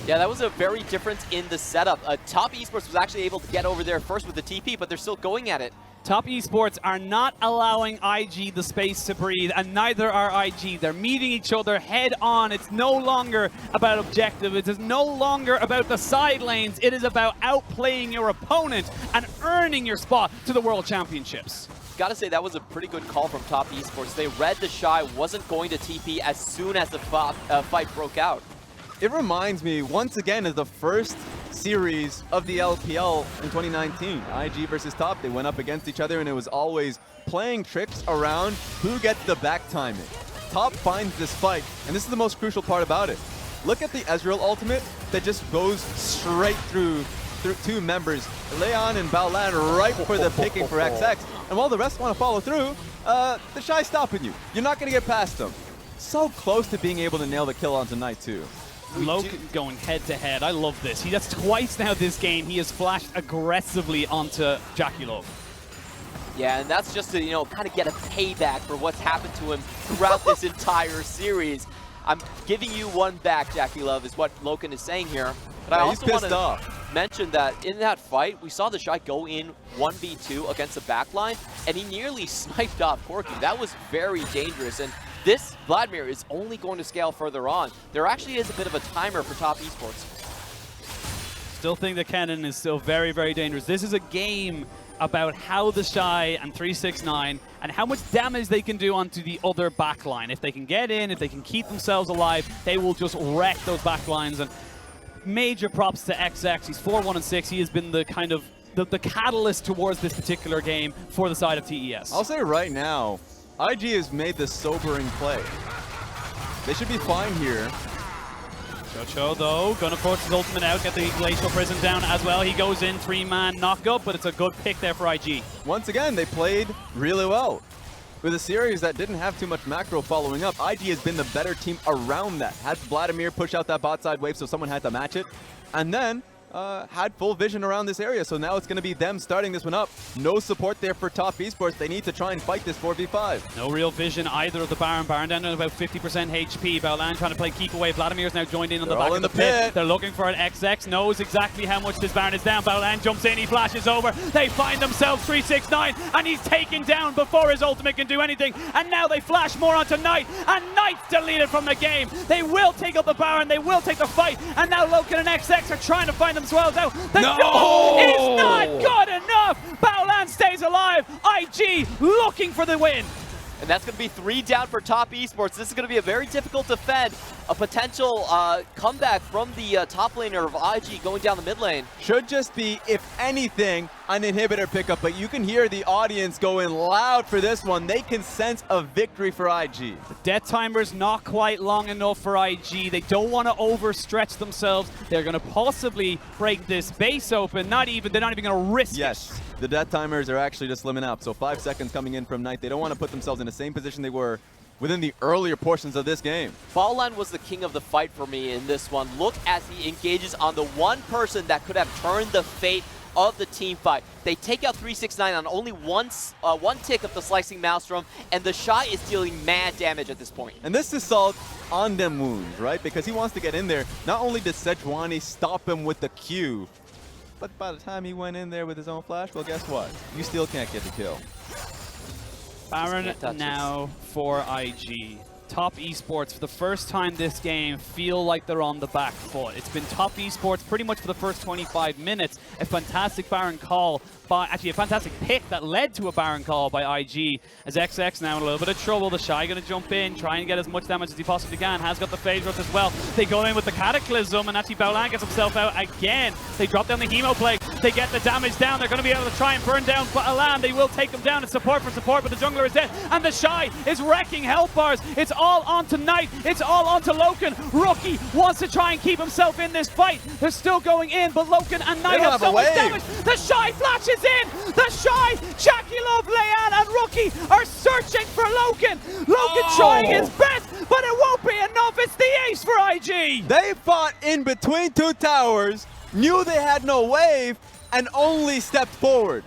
Yeah, that was a very difference in the setup. Top Esports was actually able to get over there first with the TP, but they're still going at it. Top Esports are not allowing IG the space to breathe, and neither are IG. They're meeting each other head on. It's no longer about objective. It is no longer about the side lanes. It is about outplaying your opponent and earning your spot to the World Championships. Gotta say, that was a pretty good call from Top Esports. They read the Shy wasn't going to TP as soon as the fight broke out. It reminds me, once again, of the first series of the LPL in 2019. IG versus Top, they went up against each other, and it was always playing tricks around who gets the back timing. Top finds this fight, and this is the most crucial part about it. Look at the Ezreal ultimate that just goes straight through two members, Leon and Baolan, right for the picking for XX. And while the rest want to follow through, the Shy stopping you. You're not going to get past them. So close to being able to nail the kill on tonight, too. Loken going head-to-head. I love this. That's twice now this game. He has flashed aggressively onto JackeyLove. Yeah, and that's just to, kind of get a payback for what's happened to him throughout this entire series. I'm giving you one back, JackeyLove, is what Loken is saying here. But I also want to mention that in that fight, we saw the Shy go in 1v2 against the backline, and he nearly sniped off Corki. That was very dangerous, and this Vladimir is only going to scale further on. There actually is a bit of a timer for Top Esports. Still think the cannon is still very, very dangerous. This is a game about how the Shy and 369 and how much damage they can do onto the other backline. If they can get in, if they can keep themselves alive, they will just wreck those backlines. And major props to XX. He's 4-1-6. He has been the kind of the catalyst towards this particular game for the side of TES. I'll say right now, IG has made this sobering play. They should be fine here. Chocho, though, gonna force his ultimate out, get the Glacial Prison down as well. He goes in, 3-man knockup, but it's a good pick there for IG. Once again, they played really well. With a series that didn't have too much macro following up, IG has been the better team around that. Had Vladimir push out that bot side wave, so someone had to match it. And then had full vision around this area, so now it's going to be them starting this one up. No support there for Top Esports. They need to try and fight this 4v5. No real vision either of the Baron. Baron down to about 50% HP. Baolan trying to play keep away. Vladimir's now joined in on the back of the pit. They're looking for an XX. Knows exactly how much this Baron is down. Baolan jumps in. He flashes over. They find themselves 369, and he's taken down before his ultimate can do anything. And now they flash more onto Knight, and Knight's deleted from the game. They will take up the Baron. They will take the fight. And now Loken and XX are trying to find themselves out. The no is not good enough. Baolan stays alive. IG looking for the win. And that's going to be 3 down for Top Esports. This is going to be a very difficult defend. A potential comeback from the top laner of IG going down the mid lane. Should just be, if anything, an inhibitor pickup, but you can hear the audience going loud for this one. They can sense a victory for IG. The death timer's not quite long enough for IG. They don't want to overstretch themselves. They're going to possibly break this base open. They're not even going to risk it. The death timers are actually just slimming up. So 5 seconds coming in from Knight. They don't want to put themselves in the same position they were within the earlier portions of this game. Baolan was the king of the fight for me in this one. Look as he engages on the one person that could have turned the fate of the team fight. They take out 369 on only one tick of the Slicing Maelstrom, and the Shy is dealing mad damage at this point. And this is Salt on them wounds, right? Because he wants to get in there. Not only did Sejuani stop him with the Q, but by the time he went in there with his own flash, well, guess what? You still can't get the kill. Baron now for IG. Top Esports, for the first time this game, feel like they're on the back foot. It's been Top Esports pretty much for the first 25 minutes. A fantastic Baron call, actually a fantastic pick that led to a Baron call by IG. As XX now in a little bit of trouble. The Shy going to jump in, try and get as much damage as he possibly can. Has got the phase rush as well. They go in with the Cataclysm, and actually Baolan gets himself out again. They drop down the Hemo Plague. They get the damage down. They're going to be able to try and burn down Baolan. They will take him down. It's support for support, but the jungler is dead. And the Shy is wrecking health bars. It's all onto Knight. It's all onto Loken. Rookie wants to try and keep himself in this fight. They're still going in, but Loken and Knight have so much damage. The Shy flashes in. The Shy, Jackie Love, Leanne, and Rookie are searching for Loken. Loken trying his best, but it won't be enough. It's the ace for IG. They fought in between 2 towers, knew they had no wave, and only stepped forward.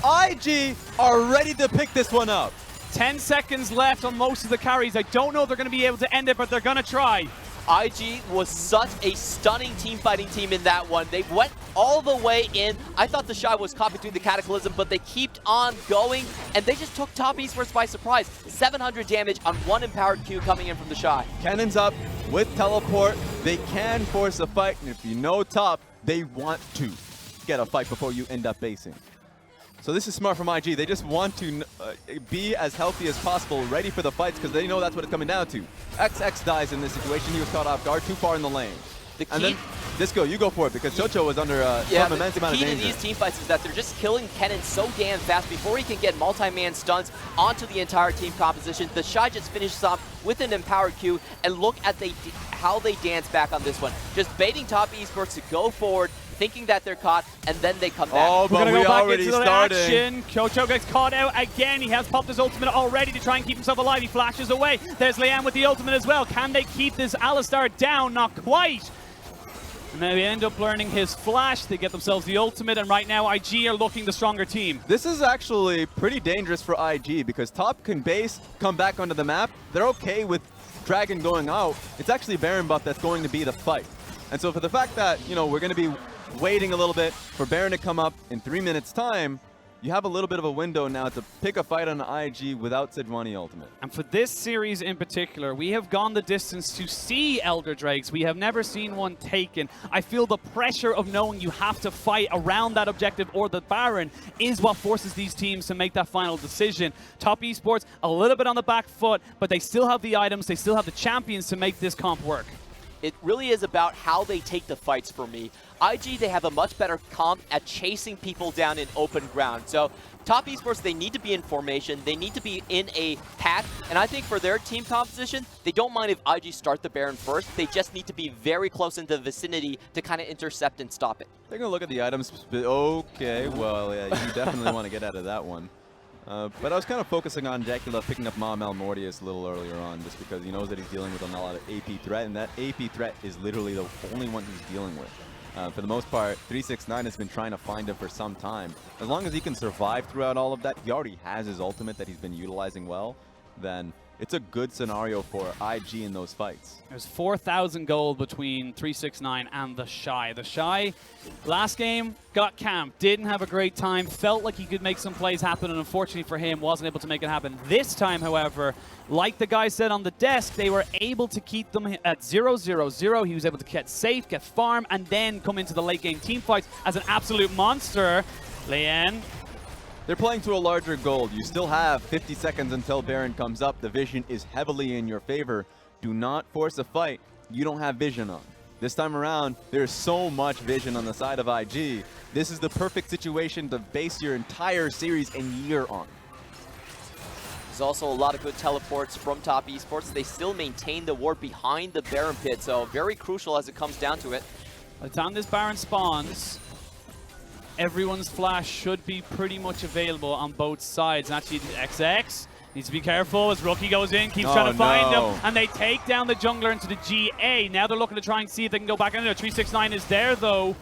IG are ready to pick this one up. 10 seconds left on most of the carries. I don't know if they're going to be able to end it, but they're going to try. IG was such a stunning team fighting team in that one. They went all the way in. I thought the Shy was caught between the Cataclysm, but they kept on going, and they just took Top Esports by surprise. 700 damage on one empowered Q coming in from the Shy. Cannons up with teleport. They can force a fight, and if you know Top, they want to get a fight before you end up basing. So this is smart from IG. They just want to be as healthy as possible, ready for the fights, because they know that's what it's coming down to. XX dies in this situation. He was caught off guard, too far in the lane. And then, Disco, you go for it, because Chocho was under some immense amount of danger. The key to these team fights is that they're just killing Kennen so damn fast before he can get multi-man stuns onto the entire team composition. The Shy just finishes off with an empowered Q, and look at how they dance back on this one. Just baiting Top Esports to go forward, thinking that they're caught, and then they come back. Oh, but we already started. Action. Chocho gets caught out again. He has popped his ultimate already to try and keep himself alive. He flashes away. There's Leanne with the ultimate as well. Can they keep this Alistar down? Not quite. And then they end up learning his flash. They get themselves the ultimate, and right now IG are looking the stronger team. This is actually pretty dangerous for IG, because Top can base, come back onto the map. They're okay with Dragon going out. It's actually Baron buff that's going to be the fight. And so for the fact that, you know, we're going to be waiting a little bit for Baron to come up in 3 minutes time, you have a little bit of a window now to pick a fight on IG without Sejuani ultimate. And for this series in particular, we have gone the distance to see Elder Drakes. We have never seen one taken. I feel the pressure of knowing you have to fight around that objective or the Baron is what forces these teams to make that final decision. Top Esports, a little bit on the back foot, but they still have the items, they still have the champions to make this comp work. It really is about how they take the fights for me. IG, they have a much better comp at chasing people down in open ground. So Top Esports, they need to be in formation. They need to be in a pack. And I think for their team composition, they don't mind if IG start the Baron first. They just need to be very close into the vicinity to kind of intercept and stop it. They're going to look at the items. Okay, well, yeah, you definitely want to get out of that one. But I was kind of focusing on JackeyLove picking up Maamel Mortius a little earlier on just because he knows that he's dealing with a lot of AP threat, and that AP threat is literally the only one he's dealing with. For the most part, 369 has been trying to find him for some time. As long as he can survive throughout all of that, he already has his ultimate that he's been utilizing well, then it's a good scenario for IG in those fights. There's 4,000 gold between 369 and the Shy. The Shy, last game, got camped, didn't have a great time, felt like he could make some plays happen, and unfortunately for him, wasn't able to make it happen. This time, however, like the guy said on the desk, they were able to keep them at 0-0-0. He was able to get safe, get farm, and then come into the late game team fights as an absolute monster. Leyan. They're playing to a larger goal. You still have 50 seconds until Baron comes up. The vision is heavily in your favor. Do not force a fight you don't have vision on. This time around, there's so much vision on the side of IG. This is the perfect situation to base your entire series and year on. There's also a lot of good teleports from Top Esports. They still maintain the ward behind the Baron pit, so very crucial as it comes down to it. By the time this Baron spawns, everyone's flash should be pretty much available on both sides. And actually, XX needs to be careful as Rookie goes in, keeps trying to find him, and they take down the jungler into the GA. Now they're looking to try and see if they can go back in there. 369 is there, though.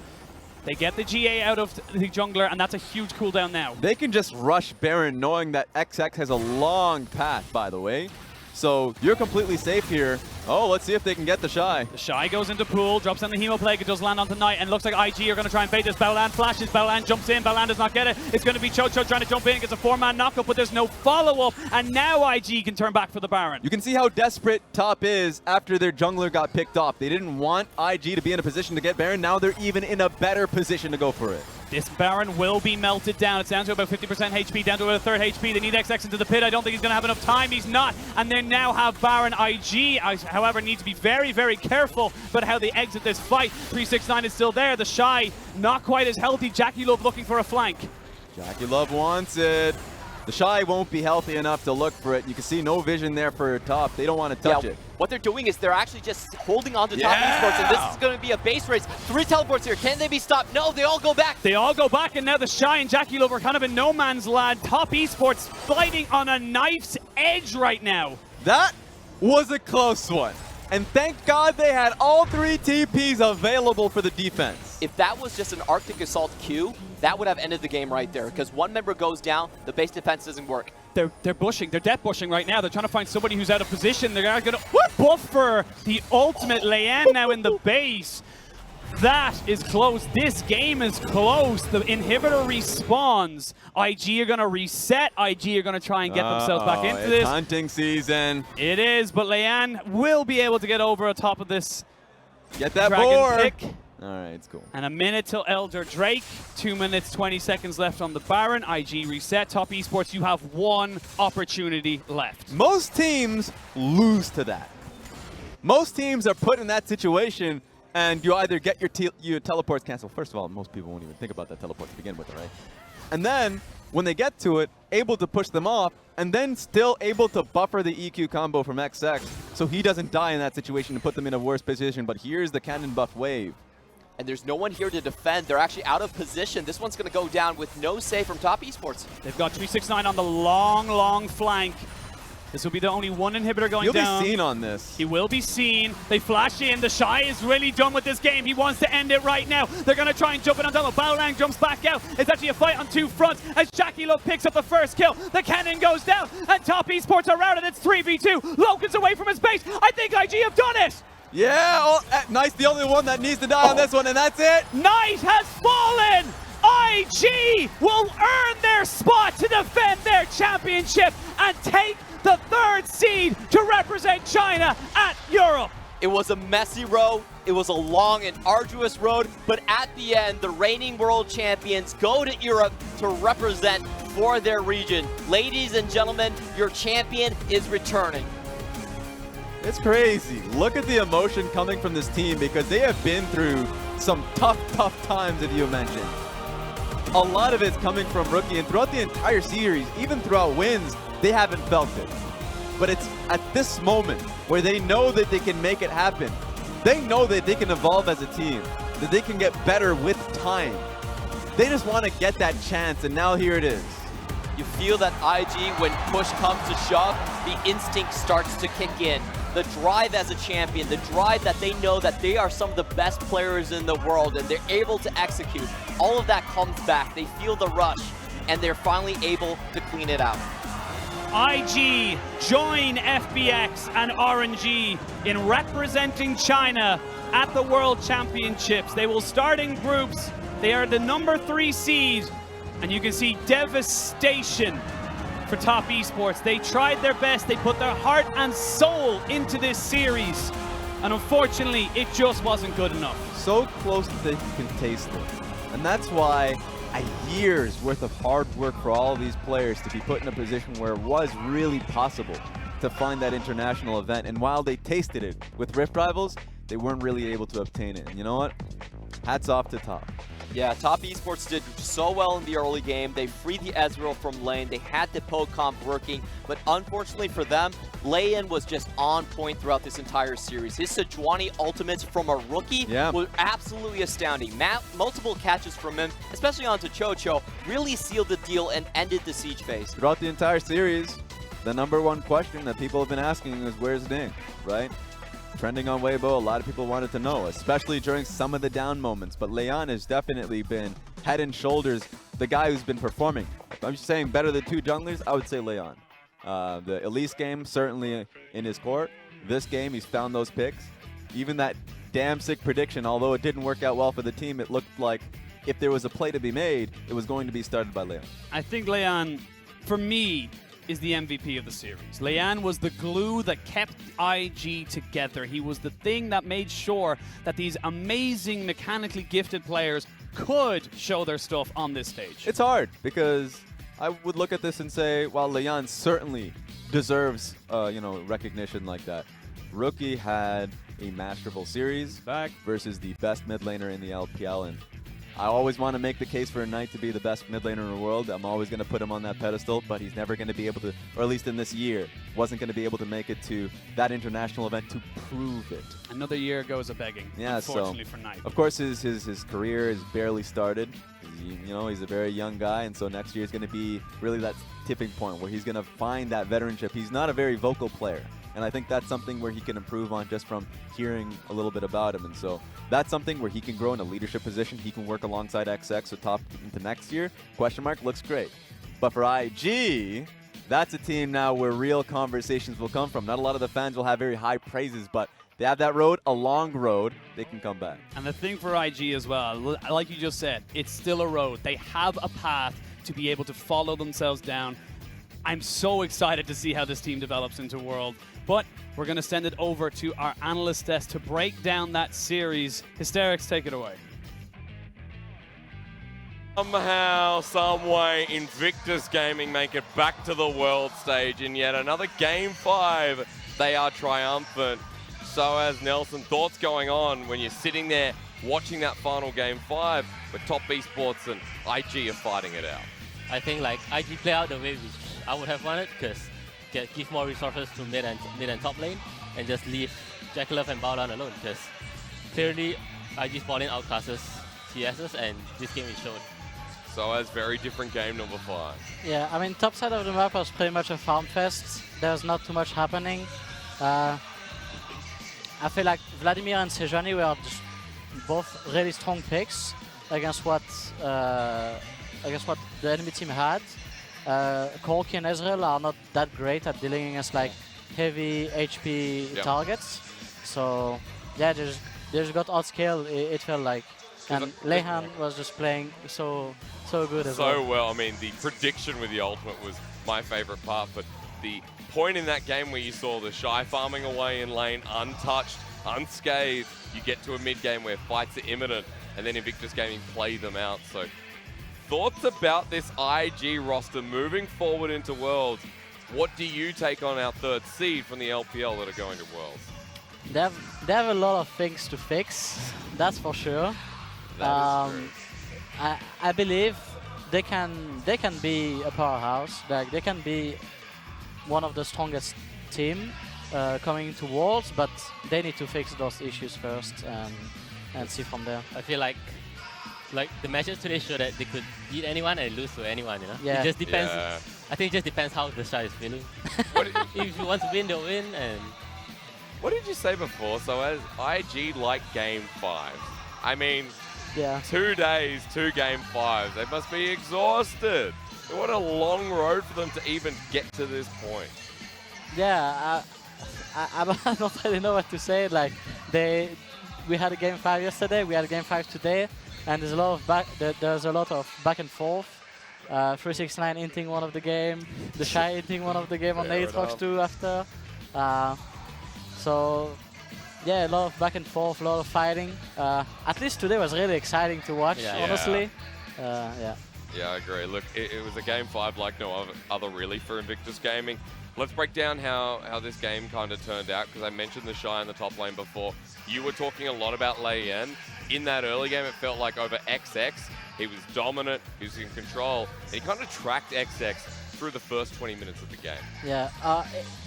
They get the GA out of the jungler, and that's a huge cooldown now. They can just rush Baron knowing that XX has a long path, by the way. So you're completely safe here. Oh, let's see if they can get the Shy. The Shy goes into pool, drops down the Hemoplague, it does land on Knight, and looks like IG are going to try and bait this. Baolan flashes, Baolan jumps in, Baolan does not get it. It's going to be Chocho trying to jump in, gets a 4-man knockup, but there's no follow-up, and now IG can turn back for the Baron. You can see how desperate Top is after their jungler got picked off. They didn't want IG to be in a position to get Baron. Now they're even in a better position to go for it. This Baron will be melted down. It's down to about 50% HP, down to about a third HP. They need XX into the pit. I don't think he's going to have enough time. He's not. And they now have Baron. IG, however, needs to be very, very careful about how they exit this fight. 369 is still there. The Shy, not quite as healthy. JackeyLove looking for a flank. JackeyLove wants it. The Shy won't be healthy enough to look for it. You can see no vision there for Top. They don't want to touch it. What they're doing is they're actually just holding on to Top Esports, and this is going to be a base race. 3 teleports here. Can they be stopped? No, they all go back. They all go back, and now the Shy and JackeyLove are kind of in no man's land. Top Esports fighting on a knife's edge right now. That was a close one. And thank God they had all 3 TPs available for the defense. If that was just an Arctic Assault Q, that would have ended the game right there, because one member goes down, the base defense doesn't work. They're bushing. They're death bushing right now. They're trying to find somebody who's out of position. They're going to buffer the ultimate Leyan now in the base. That is close. This game is close. The inhibitor respawns. IG are going to reset. IG are going to try and get themselves back into this. Hunting season. It is, but Leyan will be able to get over on top of this. Get that Dragon board. pick. All right, it's cool. And a minute till Elder Drake. 2 minutes, 20 seconds left on the Baron. IG reset. Top Esports, you have 1 opportunity left. Most teams lose to that. Most teams are put in that situation, and you either get your teleports canceled. First of all, most people won't even think about that teleport to begin with, right? And then, when they get to it, able to push them off, and then still able to buffer the EQ combo from XX, so he doesn't die in that situation and put them in a worse position. But here's the cannon buff wave. And there's no one here to defend. They're actually out of position. This one's going to go down with no save from Top Esports. They've got 369 on the long, long flank. This will be the only 1 inhibitor going down. He'll be seen on this. He will be seen. They flash in. The Shy is really done with this game. He wants to end it right now. They're going to try and jump it on Donald. Baolan jumps back out. It's actually a fight on 2 fronts as JackeyLove picks up the first kill. The cannon goes down, and Top Esports are routed. It's 3v2. Loken's away from his base. I think IG have done it. Yeah, Nice, the only one that needs to die on this one, and that's it. Knight has fallen. IG will earn their spot to defend their championship and take the 3rd seed to represent China at Europe. It was a messy road. It was a long and arduous road, but at the end, the reigning world champions go to Europe to represent for their region. Ladies and gentlemen, your champion is returning. It's crazy. Look at the emotion coming from this team because they have been through some tough times, if you mentioned. A lot of it's coming from Rookie, and throughout the entire series, even throughout wins, they haven't felt it. But it's at this moment where they know that they can make it happen. They know that they can evolve as a team, that they can get better with time. They just want to get that chance, and now here it is. You feel that IG, when push comes to shove, the instinct starts to kick in. The drive as a champion, the drive that they know that they are some of the best players in the world and they're able to execute. All of that comes back. They feel the rush, and they're finally able to clean it out. IG join FBX and RNG in representing China at the World Championships. They will start in groups. They are the number 3 seed, and you can see devastation for Top Esports. They tried their best. They put their heart and soul into this series, and unfortunately, it just wasn't good enough. So close that they can taste it. And that's why a year's worth of hard work for all of these players to be put in a position where it was really possible to find that international event. And while they tasted it with Rift Rivals, they weren't really able to obtain it. And you know what? Hats off to Top. Yeah, Top Esports did so well in the early game. They freed the Ezreal from lane. They had the poke comp working, but unfortunately for them, Layan was just on point throughout this entire series. His Sejuani ultimates from a rookie were absolutely astounding. Multiple catches from him, especially onto Chocho, really sealed the deal and ended the siege phase. Throughout the entire series, the #1 question that people have been asking is, where's Ning, right? Trending on Weibo, a lot of people wanted to know, especially during some of the down moments. But Layan has definitely been head and shoulders the guy who's been performing. If I'm just saying better than 2 junglers, I would say Layan. The Elise game, certainly in his court. This game, he's found those picks. Even that damn sick prediction, although it didn't work out well for the team, it looked like if there was a play to be made, it was going to be started by Layan. I think Layan, for me, is the MVP of the series. Layan was the glue that kept IG together. He was the thing that made sure that these amazing mechanically gifted players could show their stuff on this stage. It's hard because I would look at this and say, while Layan certainly deserves recognition like that, Rookie had a masterful series back versus the best mid laner in the LPL, and I always want to make the case for a Knight to be the best mid laner in the world. I'm always going to put him on that pedestal, but he's never going to be able to, or at least in this year, wasn't going to be able to make it to that international event to prove it. Another year goes a-begging, unfortunately for Knight. Of course, his career has barely started. He's a very young guy, and so next year is going to be really that tipping point where he's going to find that veteranship. He's not a very vocal player, and I think that's something where he can improve on just from hearing a little bit about him. And so that's something where he can grow in a leadership position. He can work alongside XX or Top into next year. Question mark looks great. But for IG, that's a team now where real conversations will come from. Not a lot of the fans will have very high praises, but they have that road, a long road, they can come back. And the thing for IG as well, like you just said, it's still a road. They have a path to be able to follow themselves down. I'm so excited to see how this team develops into World. But we're going to send it over to our analyst desk to break down that series. Hysterics, take it away. Somehow, some way, Invictus Gaming make it back to the world stage in yet another Game 5. They are triumphant. So as Nelson, thoughts going on when you're sitting there watching that final Game 5 where Top Esports and IG are fighting it out? I think IG play out the way which I would have wanted, because give more resources to mid and top lane and just leave Jackalove and Baolan alone, because clearly IG's bowling outclasses TS's, and this game is shown. So as very different game number 5. Yeah, I mean, top side of the map was pretty much a farm fest. There's not too much happening. I feel like Vladimir and Sejuani were just both really strong picks against what the enemy team had. Corki and Ezreal are not that great at dealing against heavy HP targets. So yeah, they just got outscaled. It felt like. And Lehan was just playing so good as well. So well. I mean, the prediction with the ultimate was my favorite part, but the point in that game where you saw the Shy farming away in lane, untouched, unscathed, you get to a mid-game where fights are imminent, and then Invictus Gaming play them out. So thoughts about this IG roster moving forward into Worlds? What do you take on our third seed from the LPL that are going to Worlds? They have a lot of things to fix, that's for sure. That is true. I believe they can be a powerhouse. Like they can be one of the strongest team coming to Worlds, but they need to fix those issues first and see from there. I feel like the matches today show that they could beat anyone and lose to anyone, you know? Yeah. It just depends. Yeah. I think it just depends how the Shy is feeling. If you want to win, they'll win. And What did you say before? So as IG like Game 5, I mean, Yeah. 2 days, 2 Game 5s. They must be exhausted. What a long road for them to even get to this point. Yeah, I don't really know what to say. Like we had a game 5 yesterday, we had a game 5 today, and there's a lot of back and forth. 369 inting one of the game, the Shy inting one of the game on Fair Aatrox enough. too after. So yeah, a lot of back and forth, a lot of fighting. At least today was really exciting to watch, Yeah. honestly. Yeah. Yeah, I agree. Look, it was a Game 5 like no other really for Invictus Gaming. Let's break down how this game kind of turned out, because I mentioned the Shy in the top lane before. You were talking a lot about Lei Yan. In that early game, it felt like over XX, he was dominant, he was in control, and he kind of tracked XX through the first 20 minutes of the game. Yeah,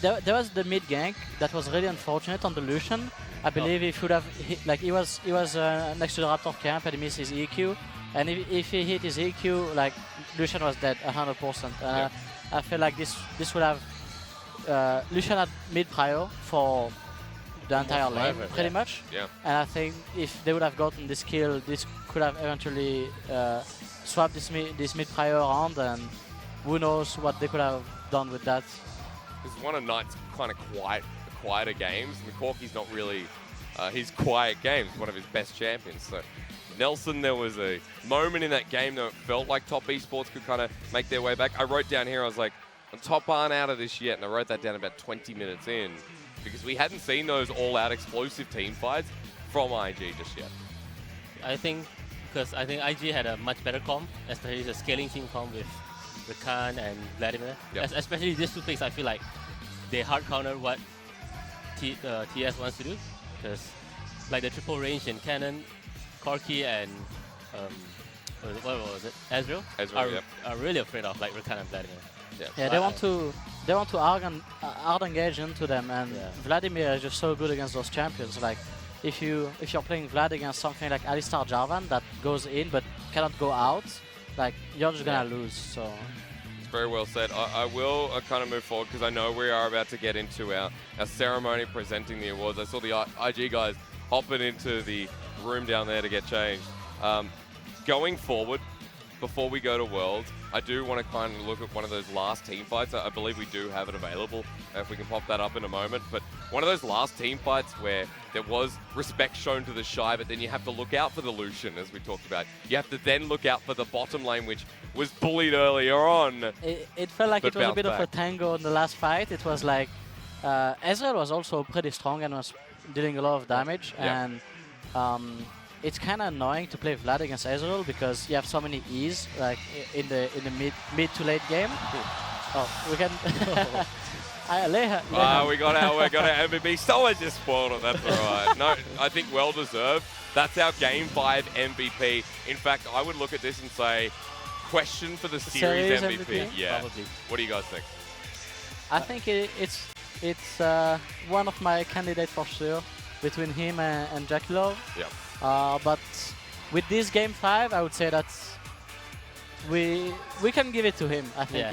there was the mid gank that was really unfortunate on the Lucian. I believe he should have hit, like he was next to the Raptor camp and he missed his EQ. And if he hit his EQ, like Lucian was dead 100%. Yeah. I feel like this would have Lucian had mid prio for the entire lane, forever, pretty yeah. much. Yeah. And I think if they would have gotten this kill, this could have eventually swapped this mid prio around, and who knows what they could have done with that. This is one of Knight's kind of quieter games, and Corki's not really his quiet games, one of his best champions. So Nelson, there was a moment in that game that it felt like Top Esports could kind of make their way back. I wrote down here, I was like, Top aren't out of this yet, and I wrote that down about 20 minutes in, because we hadn't seen those all-out explosive team fights from IG just yet. I think IG had a much better comp, especially the scaling team comp with Rakan and Vladimir. Yep. Especially these two picks, I feel like they hard counter what TS wants to do, because like the triple range in Cannon, Corki and what was it? Ezreal are really afraid of like Rakan and Vladimir. Yeah, they want to hard engage into them, and Vladimir is just so good against those champions. Like if you're playing Vlad against something like Alistar Jarvan that goes in but cannot go out, like you're just gonna lose. So It's very well said. I will kind of move forward, because I know we are about to get into our ceremony presenting the awards. I saw the IG guys hopping into the room down there to get changed. Going forward, before we go to Worlds, I do want to kind of look at one of those last team fights. I believe we do have it available, if we can pop that up in a moment. But one of those last team fights where there was respect shown to the Shy, but then you have to look out for the Lucian, as we talked about. You have to then look out for the bottom lane, which was bullied earlier on. it felt like But it was a bit bounced of a back. tango in the last fight. It was like Ezreal was also pretty strong and was dealing a lot of damage, Yeah. and it's kind of annoying to play Vlad against Ezreal because you have so many E's like in the mid to late game. Oh, we can. We got our MVP. Someone just spoiled it. That's all right. No, I think well deserved. That's our Game 5 MVP. In fact, I would look at this and say, question for the series MVP. Yeah. Probably. What do you guys think? I think it's one of my candidates for sure between him and Jackie Love. Yeah. But with this Game 5, I would say that we can give it to him. I think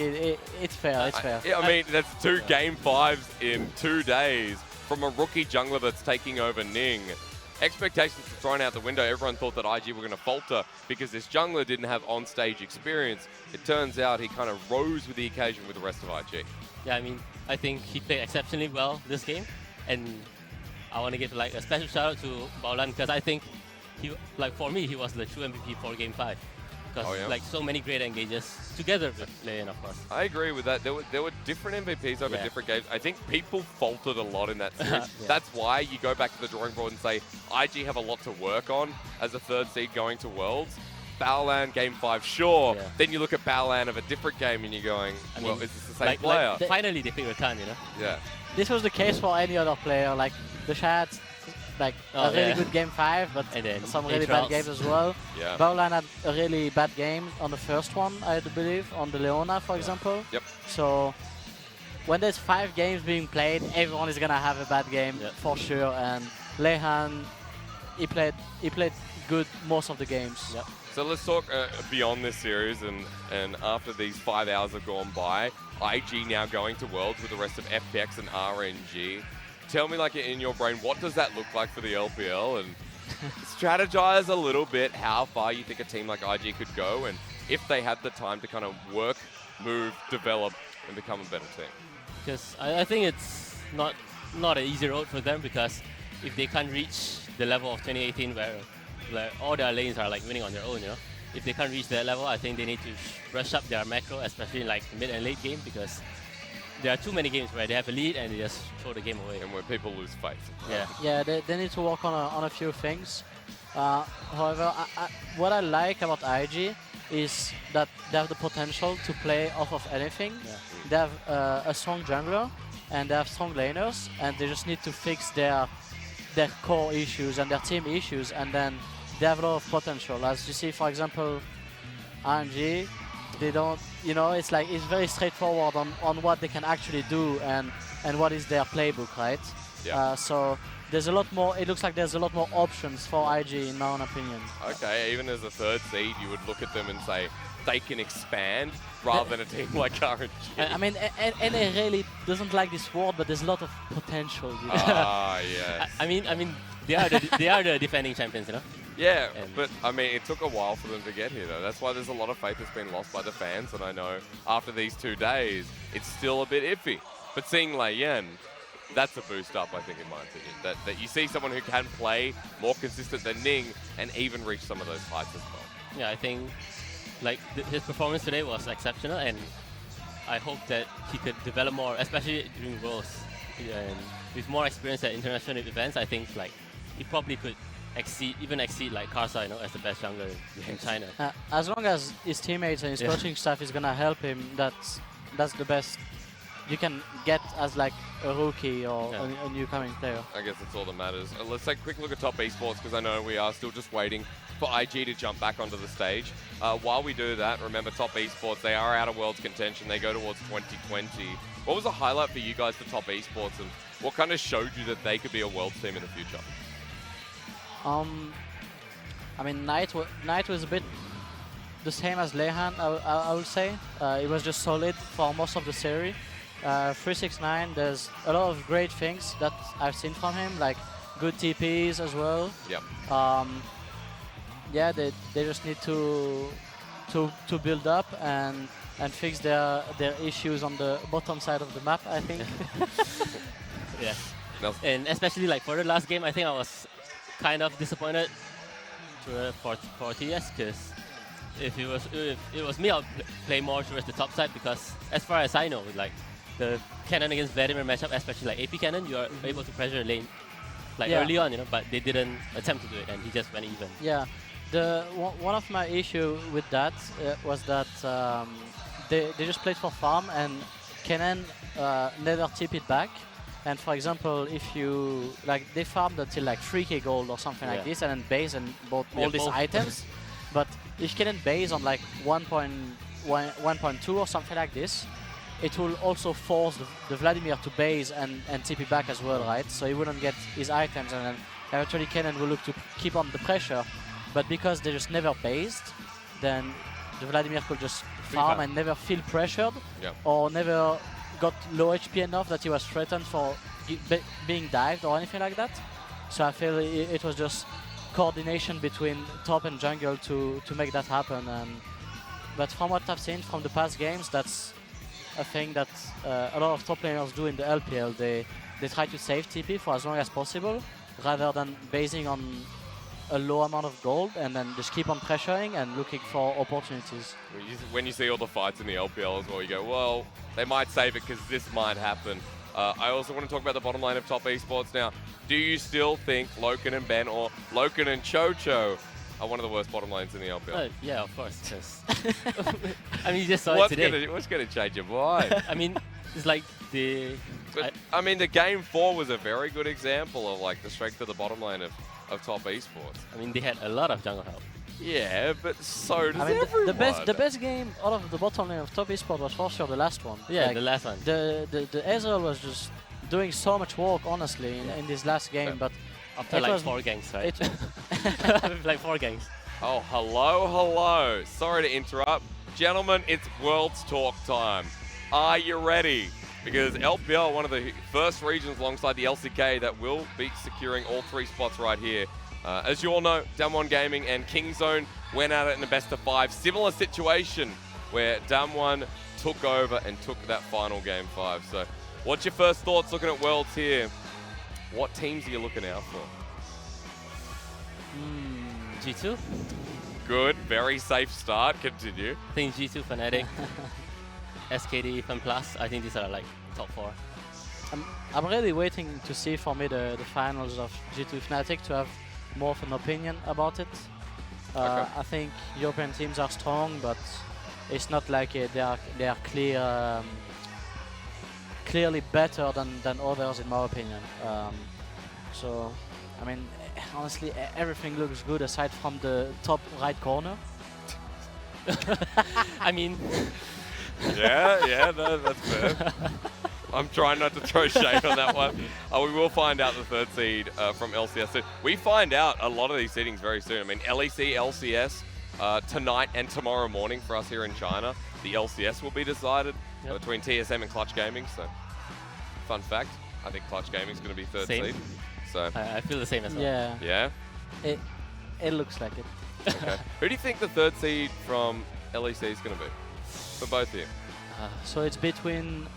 it's fair. It's fair. I mean, that's 2 Game 5s in 2 days from a rookie jungler that's taking over Ning. Expectations were thrown out the window. Everyone thought that IG were going to falter because this jungler didn't have on-stage experience. It turns out he kind of rose with the occasion with the rest of IG. Yeah, I mean, I think he played exceptionally well this game, and I want to give like a special shout out to Baolan, because I think like for me, he was the true MVP for Game 5. Because Oh, yeah. like so many great engages together with Leyen, of course. I agree with that. There were different MVPs over Yeah. different games. I think people faltered a lot in that series. Yeah. That's why you go back to the drawing board and say, IG have a lot to work on as a third seed going to Worlds. Baolan Game 5, sure. Yeah. Then you look at Baolan of a different game and you're going, I well, mean, is this the same Like, player? finally they picked Rakan, you know? Yeah. This was the case for any other player. Like the Shad, like Oh, a really yeah. good game 5, but And then some really bad Aatrox. games as well. Yeah. Baolan had a really bad game on the first one, I believe, on the Leona, for example. Yep. So when there's 5 games being played, everyone is gonna have a bad game Yep. for sure. And Lehan, he played good most of the games. Yep. So let's talk beyond this series, and after these 5 hours have gone by, IG now going to Worlds with the rest of FPX and RNG. Tell me, like, in your brain, what does that look like for the LPL? And strategize a little bit how far you think a team like IG could go, and if they had the time to kind of work, move, develop, and become a better team. Because I think it's not an easy road for them, because if they can't reach the level of 2018 where all their lanes are like winning on their own, you know, if they can't reach that level, I think they need to brush up their macro, especially in like mid and late game, because there are too many games where they have a lead and they just throw the game away. And where people lose faith. Yeah. Yeah, they need to work on a few things. However, what I like about IG is that they have the potential to play off of anything. Yeah. They have a strong jungler and they have strong laners, and they just need to fix their core issues and their team issues, and then they have a lot of potential. As you see, for example, RNG, they don't, you know, it's like it's very straightforward on what they can actually do and what is their playbook, right? Yeah. So there's a lot more. It looks like there's a lot more options for IG, in my own opinion. Okay, even as a third seed, you would look at them and say they can expand rather than a team like RNG. I mean, NA really doesn't like this word, but there's a lot of potential. You know? Ah, yes. I mean, they are the defending champions, you know. Yeah, And- but I mean, it took a while for them to get here, though. That's why there's a lot of faith that's been lost by the fans, and I know after these 2 days, it's still a bit iffy. But seeing Leyen, that's a boost up, I think, in my opinion. That you see someone who can play more consistent than Ning and even reach some of those heights as well. Yeah, I think like his performance today was exceptional, and I hope that he could develop more, especially during Worlds. And with more experience at international events, I think like he probably could exceed like Karsa, you know, as the best jungler in China. As long as his teammates and his Yeah. coaching staff is gonna help him, that's the best you can get as like a rookie or Yeah. a new coming player. I guess that's all that matters. Let's take a quick look at Top Esports, because I know we are still just waiting for IG to jump back onto the stage. While we do that, remember Top Esports, they are out of World's contention. They go towards 2020. What was the highlight for you guys for Top Esports, and what kind of showed you that they could be a Worlds team in the future? I mean, Knight was a bit the same as Lehan, I would say. It was just solid for most of the series. 369, there's a lot of great things that I've seen from him, like good TPs as well. Yep. Yeah, they just need to build up and fix their issues on the bottom side of the map, I think. Yeah. Nelson? And especially like for the last game, I think I was kind of disappointed for TS, because if it was me, I'd play more towards the top side, because as far as I know, like the Cannon against Vladimir matchup, especially like AP Cannon, you are able to pressure the lane like Yeah. early on, you know, but they didn't attempt to do it, and he just went even. Yeah, one of my issue with that was that they just played for farm, and Kennen never tip it back. And for example, if you like, they farmed until like 3k gold or something like Yeah. this, and then base and bought Yeah, all these both. items. But if Kennen base on like 1.2 or something like this, it will also force the Vladimir to base and TP back as well, right? So he wouldn't get his items, and then eventually Kennen will look to keep on the pressure. But because they just never based, then the Vladimir could just farm and never feel pressured, Yep. or never got low HP enough that he was threatened for being dived or anything like that. So I feel it was just coordination between top and jungle to make that happen. But from what I've seen from the past games, that's a thing that a lot of top laners do in the LPL. They try to save TP for as long as possible, rather than basing on a low amount of gold and then just keep on pressuring and looking for opportunities. When you see all the fights in the LPL as well, you go, well, they might save it because this might happen. I also want to talk about the bottom line of top esports now. Do you still think Loken and Ben or Loken and Chocho are one of the worst bottom lanes in the LPL? Yeah, of course. 'Cause I mean, you just saw it today. What's going to change your mind? I mean, it's like the... But, I mean, the Game 4 was a very good example of like the strength of the bottom lane of top esports. I mean, they had a lot of jungle help. Yeah, but so does I mean, everyone. the best game out of the bottom lane of top esports was for sure the last one. Yeah, Like, the last one. The Ezreal was just doing so much work, honestly, in this last game. But After it like was- 4 ganks, right? it- like 4 ganks. Oh, hello. Sorry to interrupt. Gentlemen, it's Worlds Talk time. Are you ready? Because LPL, one of the first regions alongside the LCK that will be securing all 3 spots right here. As you all know, Damwon Gaming and Kingzone went at it in a best of 5. Similar situation where Damwon took over and took that final game 5. So what's your first thoughts looking at Worlds here? What teams are you looking out for? G2? Good, very safe start. Continue. I think G2, Fnatic, SKD, FunPlus. I think these are like top 4. I'm really waiting to see for me the finals of G2 Fnatic to have more of an opinion about it. Okay. I think European teams are strong, but it's not like they are clearly better than others in my opinion. So, I mean, honestly, everything looks good aside from the top right corner. I mean... Yeah, no, that's fair. I'm trying not to throw shade on that one. We will find out the 3rd seed from LCS soon. We find out a lot of these seedings very soon. I mean, LEC, LCS, tonight and tomorrow morning for us here in China. The LCS will be decided between TSM and Clutch Gaming. So, fun fact, I think Clutch Gaming is going to be 3rd Same. seed. So, I feel the same as well. Yeah, yeah. it looks like it. Okay. Who do you think the 3rd seed from LEC is going to be? For both of you. So it's between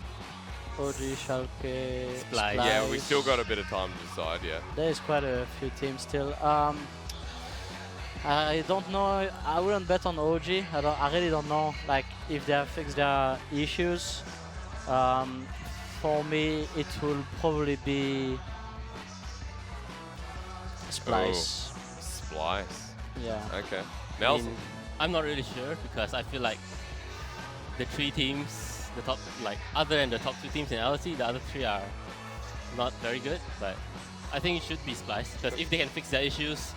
OG, Schalke, Splice. Yeah, we still got a bit of time to decide, yeah. There is quite a few teams still. I don't know. I wouldn't bet on OG. I really don't know. Like if they have fixed their issues. For me, it will probably be Splice. Oh, Splice. Yeah. Okay. I Nelson. mean, I'm not really sure because I feel like the 3 teams, the top, like other than the top 2 teams in LEC, the other 3 are not very good. But I think it should be Splice because if they can fix their issues,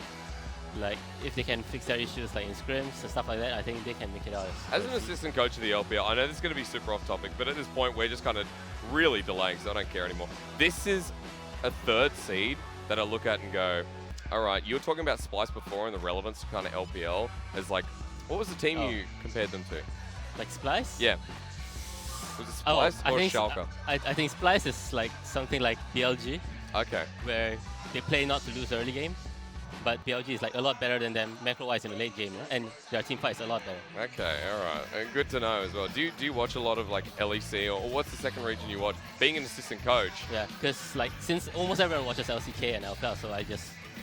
like in scrims and stuff like that, I think they can make it out. As an assistant coach of the LPL, I know this is going to be super off topic, but at this point we're just kind of really delaying because I don't care anymore. This is a 3rd seed that I look at and go, all right, you were talking about Splice before and the relevance to kind of LPL as like, what was the team you compared them to? Like Splice? Yeah. Was it Splice or Schalke? I think Splice is like something like BLG, Okay. where they play not to lose early game, but BLG is like a lot better than them macro-wise in the late game, and their team fight is a lot better. Okay, all right. And good to know as well. Do you watch a lot of like LEC or what's the second region you watch? Being an assistant coach. Yeah, because like since almost everyone watches LCK and LPL, so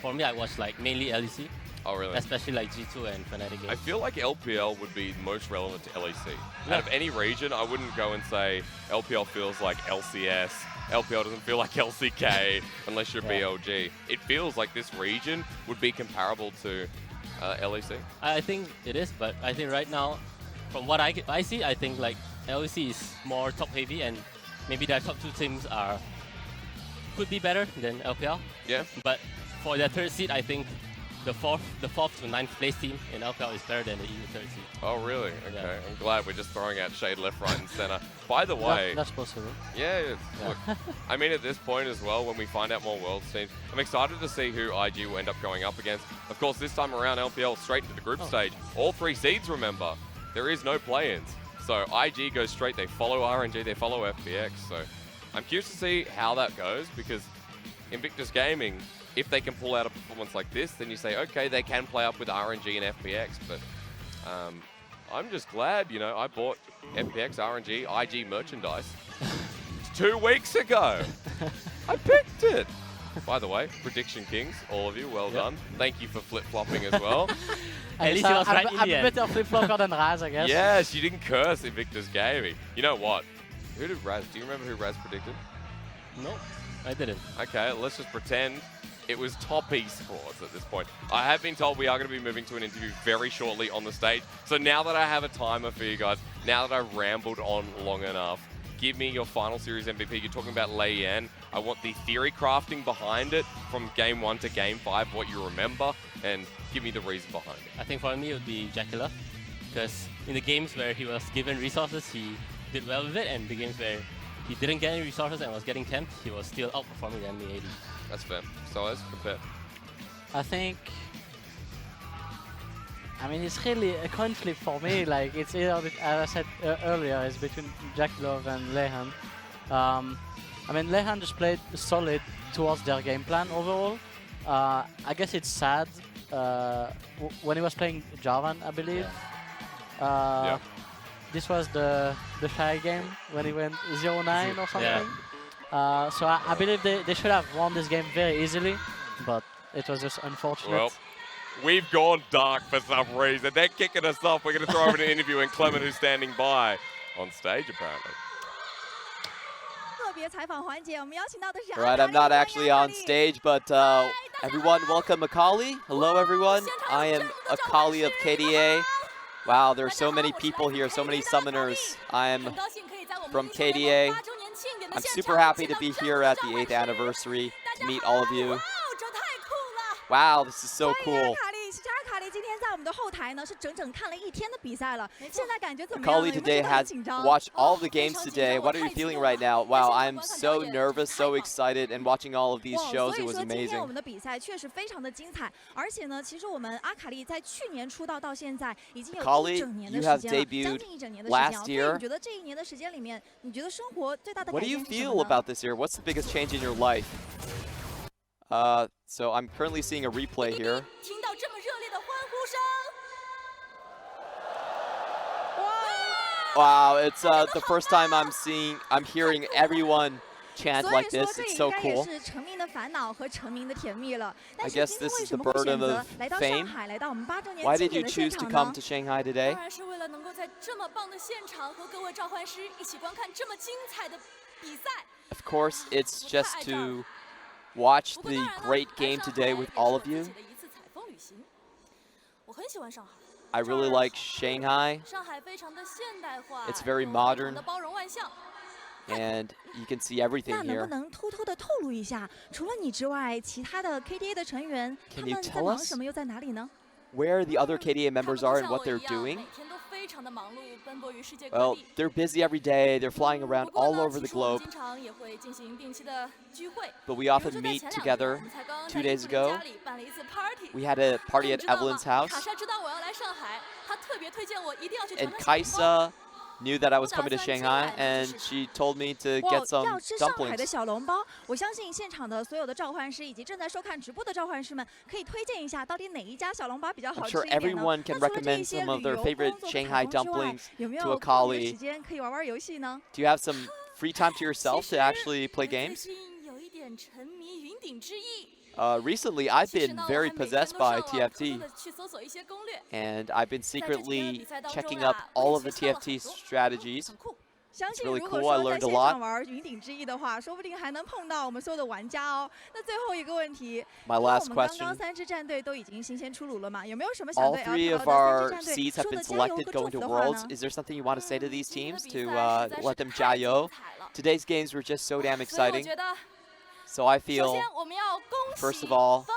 for me I watch like mainly LEC, Oh, really? especially like G2 and Fnatic I games. feel like LPL would be most relevant to LEC. Yeah. Out of any region, I wouldn't go and say LPL feels like LCS. LPL doesn't feel like LCK unless you're BLG. It feels like this region would be comparable to LEC. I think it is, but I think right now, from what I see, I think like LEC is more top heavy, and maybe their top 2 teams could be better than LPL. Yeah. But for their 3rd seed, I think the 4th to 9th place team in LPL is better than the EU 3rd seed. Oh, really? Okay. Yeah. I'm glad we're just throwing out shade left, right, and center. By the way, That's possible. yeah, look, I mean, at this point as well, when we find out more Worlds teams, I'm excited to see who IG will end up going up against. Of course, this time around, LPL straight into the group stage. All 3 seeds, remember. There is no play-ins. So IG goes straight. They follow RNG. They follow FPX. So I'm curious to see how that goes because Invictus Gaming, if they can pull out a performance like this, then you say, okay, they can play up with RNG and FPX. But I'm just glad, I bought FPX, RNG, IG merchandise 2 weeks ago. I picked it. By the way, Prediction Kings, all of you, well done. Thank you for flip-flopping as well. At least he was right in I'm the a end. better flip-flopper than Raz, I guess. Yes, you didn't curse Invictus Gaming. You know what? Who did Raz? Do you remember who Raz predicted? No, I didn't. Okay, let's just pretend it was Top Esports at this point. I have been told we are going to be moving to an interview very shortly on the stage. So now that I have a timer for you guys, now that I've rambled on long enough, give me your final series MVP. You're talking about Lei Yan. I want the theory crafting behind it from game 1 to game 5, what you remember, and give me the reason behind it. I think for me it would be Jacula, because in the games where he was given resources, he did well with it, and the games where he didn't get any resources and was getting temped, he was still outperforming the enemy AD. That's fair. So let's compare. I think. I mean, it's really a coin flip for me. Like, it's either, as I said earlier, it's between JackeyLove and Leyhan. I mean, Leyhan just played solid towards their game plan overall. I guess it's sad when he was playing Jarvan, I believe. This was the Shy game when he went 0-9 or something. Yeah. So I believe they should have won this game very easily, but it was just unfortunate. Well, we've gone dark for some reason. They're kicking us off. We're going to throw over an interview and Clement, who's standing by on stage, apparently. All right, I'm not actually on stage, but everyone, welcome Akali. Hello, everyone. I am Akali of KDA. Wow, there are so many people here, so many summoners. I am from KDA. I'm super happy to be here at the 8th anniversary to meet all of you. Wow, this is so cool. Akali today has watched all the games today. What are you feeling right now? Wow, I'm so nervous, so excited, and watching all of these shows, it was amazing. Akali, you have debuted last year. What do you feel about this year? What's the biggest change in your life? So I'm currently seeing a replay here. Wow, it's the first time I'm hearing everyone chant like this. It's so cool. I guess this is the burden of fame. Why did you choose to come to Shanghai today? Of course, it's just to watch the great game today with all of you. I really like Shanghai. It's very modern, and you can see everything here. Can you tell us where the other KDA members are and what they're doing? Well, they're busy every day. They're flying around all over the globe. But we often meet together. 2 days ago, we had a party at Evelyn's house. And Kaisa knew that I was coming to Shanghai, and she told me to get some dumplings. I'm sure everyone can recommend some of their favorite Shanghai dumplings to Akali. Do you have some free time to yourself to actually play games? Recently, I've been very possessed by TFT, and I've been secretly checking up all of the TFT strategies. It's really cool. I learned a lot. My last question. All 3 of our seeds have been selected going to Worlds. Is there something you want to say to these teams to let them jayo? Today's games were just so damn exciting. So I feel, first of all,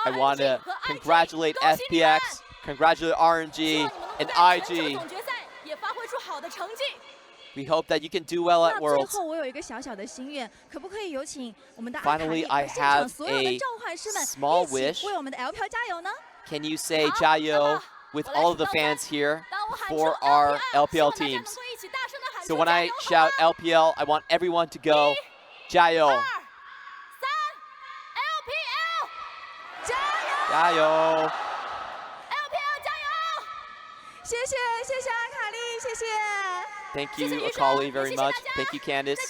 I want to congratulate FPX, congratulate RNG, and IG. We hope that you can do well at Worlds. Finally, I have a small wish. Can you say jayo with all of the fans here for our LPL teams? So when I shout LPL, I want everyone to go jayo. Jayo! Thank you, Akali, very much. Thank you, Candice.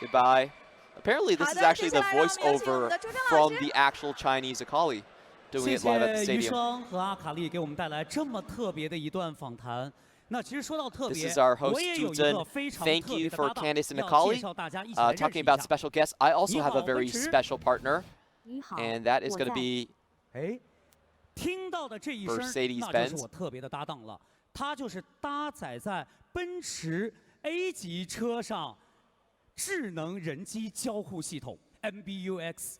Goodbye. Apparently apparently this is actually the voiceover from the actual Chinese Akali doing it live at the 谢谢于 stadium. 生和阿卡丽给我们带来这么特别的一段访谈。那其实说到特 This 别 is our， host 我也有一 Zuzhen. 个非常 Thank 特 you 别的 for 搭档， Candice and 要 Akali. 介绍大家一起来认识 Talking 一 about 下。 special guests, I also 你 have 好， a very 奔驰。 special partner, 你好， and that is 我 going to 在。 be 哎，听到的这一声， Mercedes 那就是 Benz 我特别的搭档了。他就是搭载在奔驰 A 级车上智能人机交互系统 MBUX。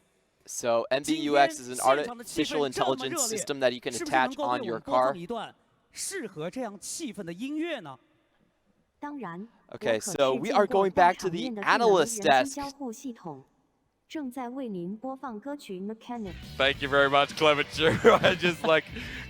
So 今 MBUX 天 is an 现场的气 artificial 氛这么 intelligence 热烈， system that you can 是不是能 attach 够为 on 我 your 们播 car. 放一段适合这样气氛的音乐呢？当然， Okay, 我可 so 是 we 见 are 过 going 大 back to 场 the 面的智能人 analyst 机 desk. 交互系统，正在为您播放歌曲 Mechanic。 Thank you very much, Clever Chew. I just like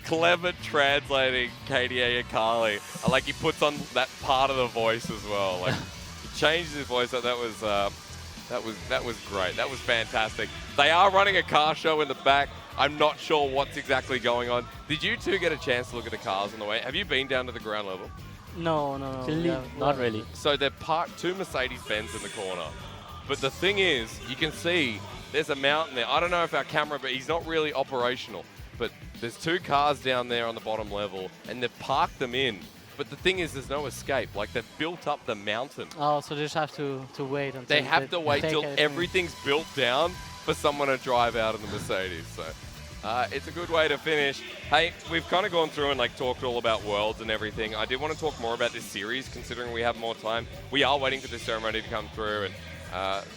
clever translating KDA Akali. I like he puts on that part of the voice as well. Like he changes his voice. That was great. That was fantastic. They are running a car show in the back. I'm not sure what's exactly going on. Did you two get a chance to look at the cars on the way? Have you been down to the ground level? No. Actually, not really. So they're parked 2 Mercedes-Benz in the corner. But the thing is, you can see there's a mountain there. I don't know if our camera, but he's not really operational. But there's 2 cars down there on the bottom level, and they've parked them in. But the thing is, there's no escape. Like, they've built up the mountain. Oh, so they just have to wait until They have to wait take till everything. everything's built down for someone to drive out in the Mercedes. So it's a good way to finish. Hey, we've kind of gone through and like talked all about Worlds and everything. I did want to talk more about this series, considering we have more time. We are waiting for the ceremony to come through, and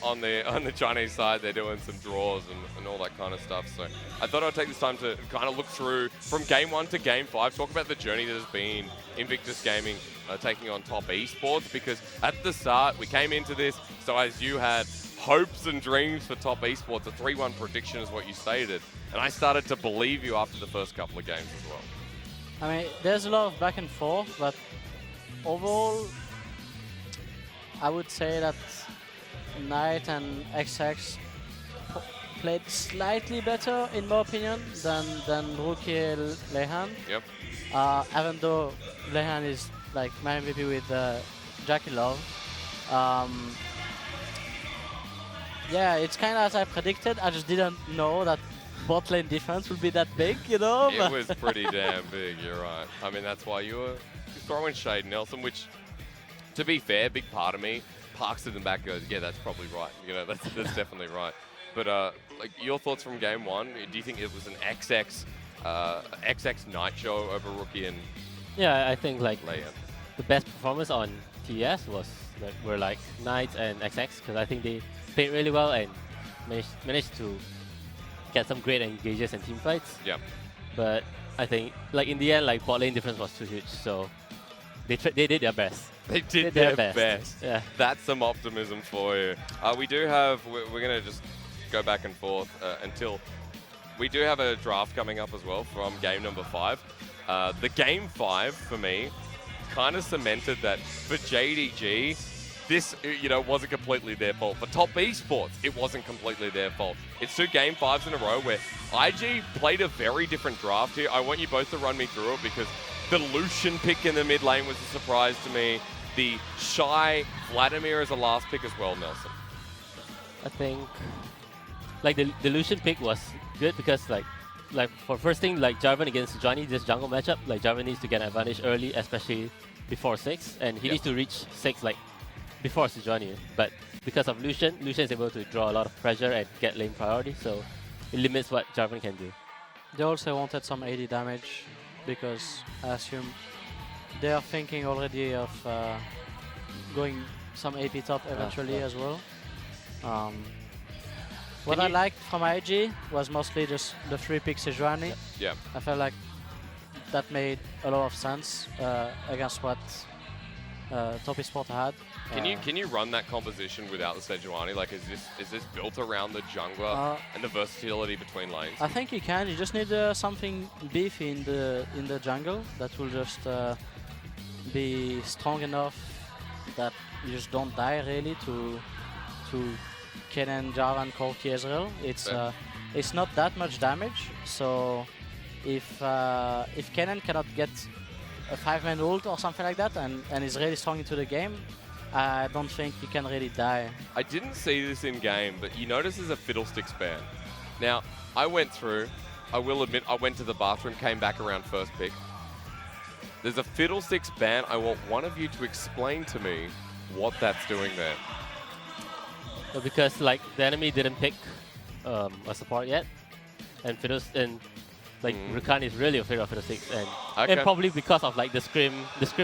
on the Chinese side, they're doing some draws and all that kind of stuff. So I thought I'd take this time to kind of look through from Game 1 to Game 5, talk about the journey that has been Invictus Gaming taking on Top Esports, because at the start, we came into this, so as you had hopes and dreams for Top Esports, a 3-1 prediction is what you stated, and I started to believe you after the first couple of games as well. I mean, there's a lot of back and forth, but overall, I would say that Knight and XX played slightly better, in my opinion, than Rookie and Lehan. Yep. Even though Lehan is like my MVP with Jackie Love. Yeah, it's kind of as I predicted. I just didn't know that bot lane defense would be that big, you know? It was pretty damn big, you're right. I mean, that's why you were throwing shade, Nelson, which, to be fair, big part of me parks it in the back, goes, yeah, that's probably right. You know, that's definitely right. But like your thoughts from Game 1, do you think it was an XX Knight show over Rookie and Yeah, I think like Leia? the best performance on TES were like Knights and XX, because I think they played really well and managed to get some great engages and team fights. Yeah. But I think like in the end, like bot lane difference was too huge, so they did their best. They did their their best. best. Yeah. That's some optimism for you. We do have, we're going to just go back and forth until, we do have a draft coming up as well from game number 5. The game 5 for me kind of cemented that for JDG, this, you know, wasn't completely their fault. For Top Esports, it wasn't completely their fault. It's 2 game 5s in a row where IG played a very different draft here. I want you both to run me through it, because the Lucian pick in the mid lane was a surprise to me. The Shy Vladimir as a last pick as well, Nelson. I think like the Lucian pick was good because like for first thing, like Jarvan against Johnny, this jungle matchup, like Jarvan needs to get an advantage early, especially before 6, and he needs to reach 6 like before Sejuani. But because of Lucian is able to draw a lot of pressure and get lane priority, so it limits what Jarvan can do. They also wanted some AD damage, because I assume they are thinking already of going some AP top eventually as well. What I liked from IG was mostly just the 3-pick Sejuani. Yeah. I felt like that made a lot of sense against what Top Esports had. Can you run that composition without the Sejuani? Like, is this built around the jungler and the versatility between lanes? I think you can. You just need something beefy in the jungle that will just be strong enough that you just don't die really to Kennen, Jarvan, Corki, Ezreal. It's not that much damage. So if Kennen cannot get a 5-man ult or something like that and is really strong into the game, I don't think you can really die. I didn't see this in game, but you notice there's a Fiddlesticks ban. Now, I went through, I will admit, I went to the bathroom, came back around first pick. There's a Fiddlesticks ban. I want one of you to explain to me what that's doing there. So because like the enemy didn't pick a support yet, and Rakan is really afraid of Fiddlesticks, and probably because of like the scrim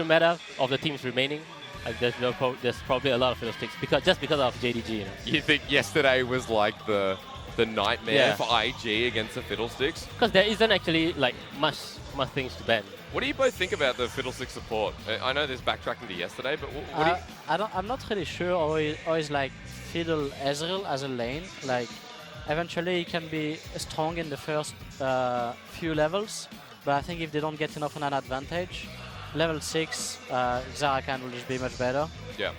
meta of the teams remaining. Like there's probably a lot of Fiddlesticks just because of JDG. You know? You think yesterday was like the nightmare for IG against the Fiddlesticks? Because there isn't actually like much things to ban. What do you both think about the Fiddlesticks support? I know there's backtracking to yesterday, but what do you... I'm not really sure always like Fiddle Ezreal as a lane. Like eventually he can be strong in the first few levels, but I think if they don't get enough of an advantage, level 6 Xerakan will just be much better. Yeah.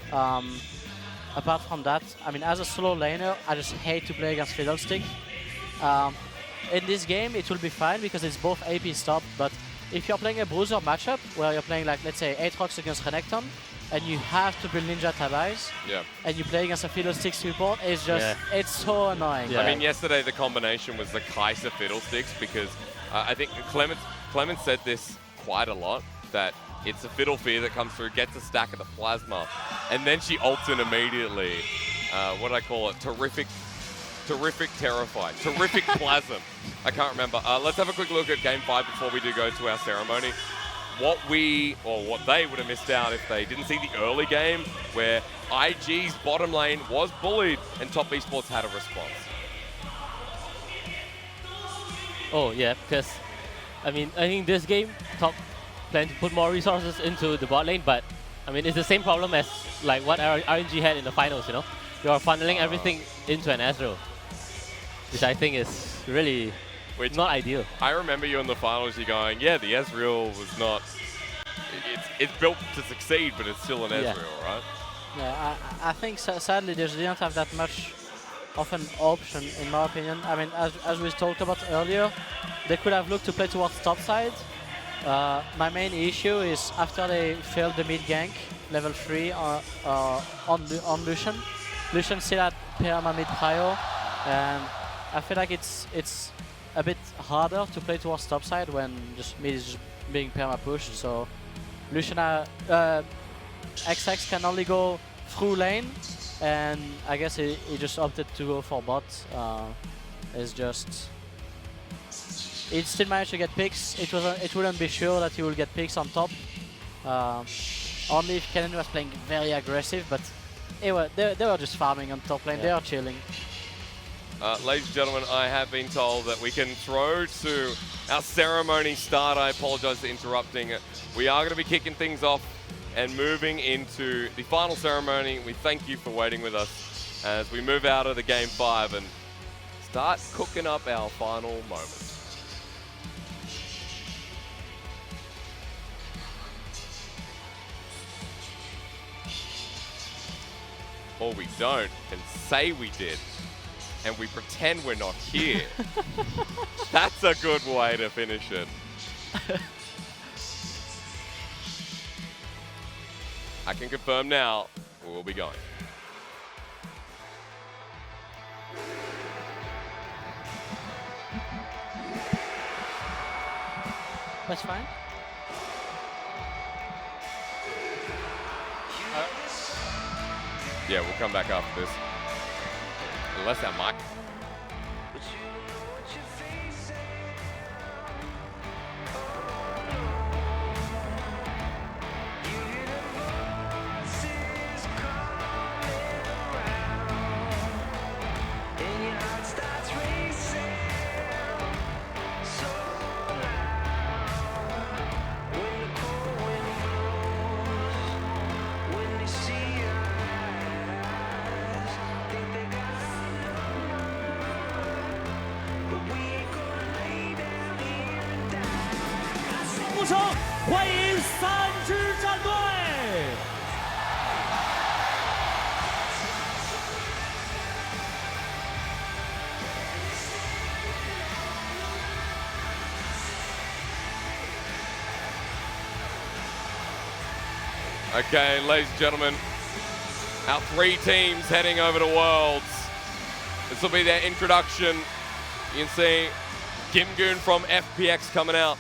Apart from that, I mean, as a solo laner, I just hate to play against Fiddlestick. In this game, it will be fine because it's both AP stop, but if you're playing a Bruiser matchup where you're playing, like, let's say, Aatrox against Renekton, and you have to build Ninja Tabais, and you play against a Fiddlestick support, it's just, it's so annoying. I mean, yesterday the combination was the Kai'Sa Fiddlesticks because I think Clemens said this quite a lot, that it's a Fiddle Fear that comes through, gets a stack of the Plasma, and then she ults in immediately. What do I call it? Terrific Terrified. Terrific Plasm. I can't remember. Let's have a quick look at Game 5 before we do go to our ceremony. What they would have missed out if they didn't see the early game where IG's bottom lane was bullied and Top Esports had a response. Oh yeah, because I mean, I think this game Top plan to put more resources into the bot lane, but I mean, it's the same problem as like what RNG had in the finals, you know? You're funneling everything into an Ezreal, which I think is really not ideal. I remember you in the finals, you're going, yeah, the Ezreal was not, it's built to succeed, but it's still an Ezreal, right? Yeah, I think sadly they didn't have that much of an option, in my opinion. I mean, as we talked about earlier, they could have looked to play towards top side. My main issue is after they failed the mid gank, level 3 on Lucian. Lucian still had perma mid prio, and I feel like it's a bit harder to play towards top side when just mid is just being perma pushed. So Lucian XX can only go through lane, and I guess he just opted to go for bot. It's just he still managed to get picks. It wouldn't be sure that he will get picks on top. Only if Kennen was playing very aggressive, but they were just farming on top lane. They are chilling. Ladies and gentlemen, I have been told that we can throw to our ceremony start. I apologize for interrupting. We are going to be kicking things off and moving into the final ceremony. We thank you for waiting with us as we move out of the Game 5 and start cooking up our final moments. Or we don't and say we did, and we pretend we're not here. That's a good way to finish it. I can confirm now, we'll be going. That's fine. Yeah, we'll come back after this. Unless our mic. Okay, ladies and gentlemen, Our 3 teams heading over to Worlds. This will be their introduction. You can see Kim Goon from FPX coming out.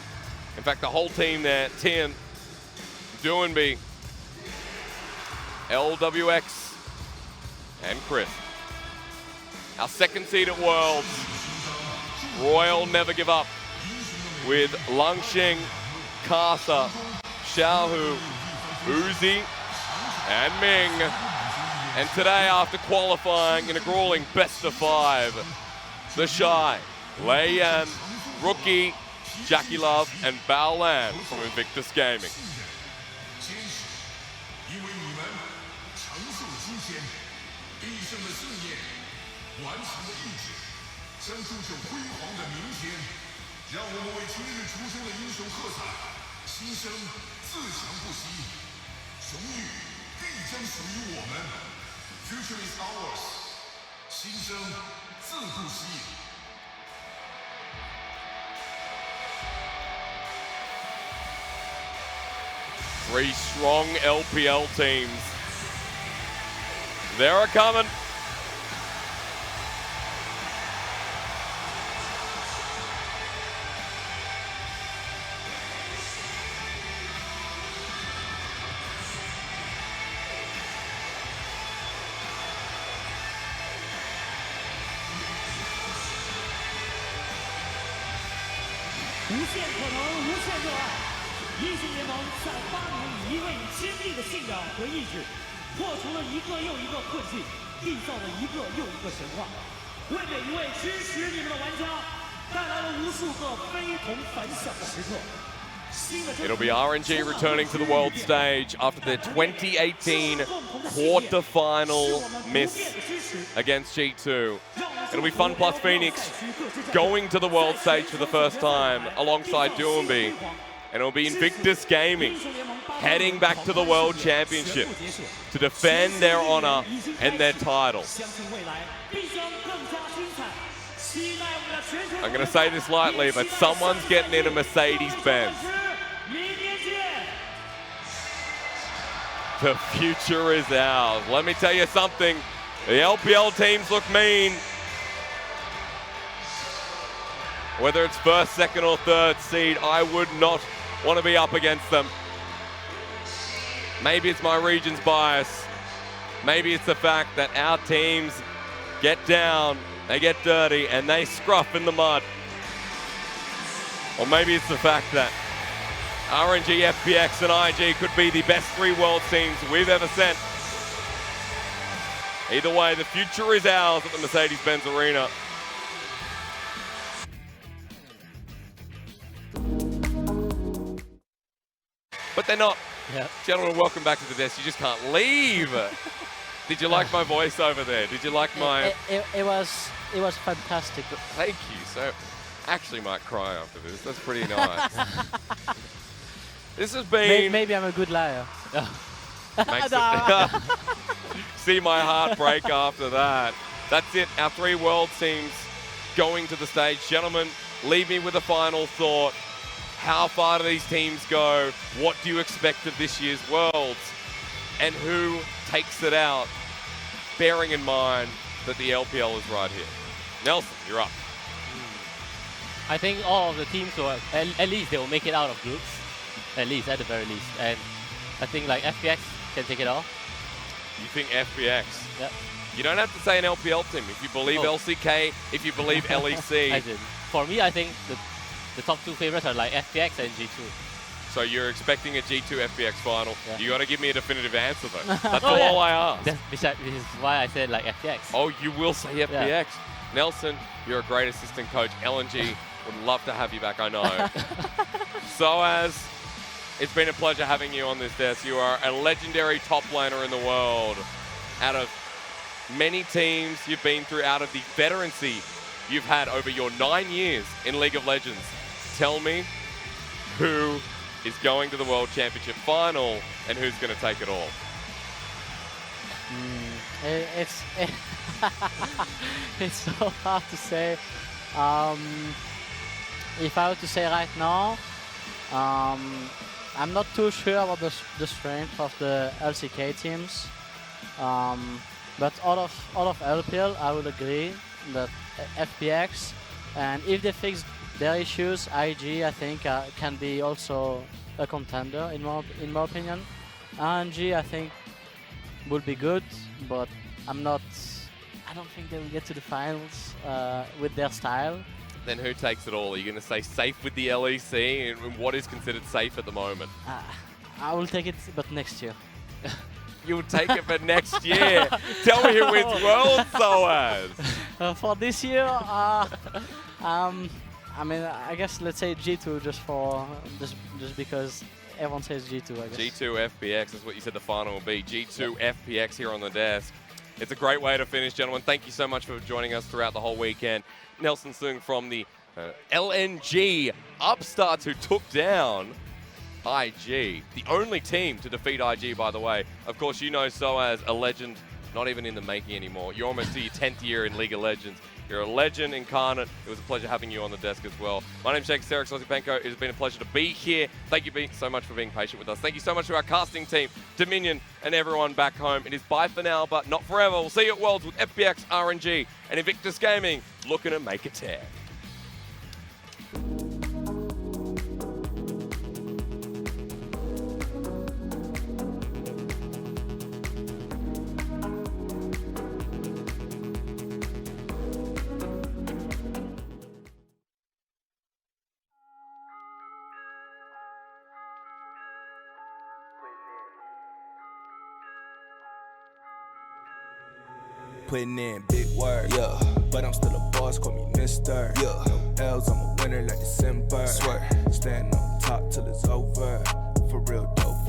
In fact, the whole team there, Tien, Doinby, LWX, and Chris. Our 2nd seed at Worlds, Royal Never Give Up, with Langxing, Kasa, Xiaohu, Uzi, and Ming. And today, after qualifying in a grueling best of 5, the Shy, Lei Yan, Rookie, Jackie Love, and Bao Lan from Invictus Gaming. Future is ours. 新生自不息。 3 strong LPL teams. They're coming. It'll be RNG returning to the world stage after their 2018 quarterfinal miss against G2. It'll be Fun Plus Phoenix going to the world stage for the first time alongside Doinby. And it'll be Invictus Gaming heading back to the World Championship to defend their honor and their title. I'm going to say this lightly, but someone's getting in a Mercedes-Benz. The future is ours. Let me tell you something. The LPL teams look mean. Whether it's 1st, 2nd, or 3rd seed, I would not want to be up against them. Maybe it's my region's bias. Maybe it's the fact that our teams get down, they get dirty, and they scruff in the mud. Or maybe it's the fact that RNG, FPX, and IG could be the best 3 world teams we've ever sent. Either way, the future is ours at the Mercedes-Benz Arena. But they're not. Yeah. Gentlemen, welcome back to the desk. You just can't leave. Did you like my voice over there? Did you like my... It was fantastic. Thank you. So, actually might cry after this. That's pretty nice. This has been... Maybe I'm a good liar. See my heart break after that. That's it. Our 3 world teams going to the stage. Gentlemen, leave me with a final thought. How far do these teams go? What do you expect of this year's Worlds? And who takes it out, bearing in mind that the LPL is right here? Nelson, you're up. I think all of the teams will, at least they will make it out of groups. At least, at the very least. And I think like FPX can take it off. You think FPX? Yep. You don't have to say an LPL team. If you believe LCK, if you believe LEC. I did. For me, I think the top 2 favorites are like FPX and G2. So you're expecting a G2 FPX final. Yeah. You got to give me a definitive answer though. That's all I ask. This is why I said like FPX. Oh, you will say FPX. Yeah. Nelson, you're a great assistant coach. LNG would love to have you back, I know. So as it's been a pleasure having you on this desk. You are a legendary top laner in the world. Out of many teams you've been through, out of the veterancy you've had over your 9 years in League of Legends, tell me who is going to the World Championship final and who's going to take it all? It's so hard to say. If I were to say right now, I'm not too sure about the strength of the LCK teams. But out of LPL, I would agree that FPX, and if they fix their issues, IG I think can be also a contender in my opinion. RNG I think would be good, but I don't think they will get to the finals with their style. Then who takes it all? Are you going to say safe with the LEC? And what is considered safe at the moment? I will take it, but next year. You'll take it for next year. Tell me who wins Worlds, Soaz. For this year, I mean, I guess let's say G2 just because everyone says G2, I guess. G2 FPX is what you said the final will be. G2 FPX here on the desk. It's a great way to finish, gentlemen. Thank you so much for joining us throughout the whole weekend. Nelson Sung from the LNG Upstarts who took down IG. The only team to defeat IG, by the way. Of course, you know Soaz, a legend, not even in the making anymore. You're almost to your 10th year in League of Legends. You're a legend incarnate. It was a pleasure having you on the desk as well. My name's Jake Serix Osipenko. It has been a pleasure to be here. Thank you so much for being patient with us. Thank you so much to our casting team, Dominion, and everyone back home. It is bye for now, but not forever. We'll see you at Worlds with FPX, RNG, and Invictus Gaming looking to make a tear. Putting in big work, yeah. But I'm still a boss, call me Mister. Yeah. No L's, I'm a winner like December. Swear, stand on top till it's over. For real dope.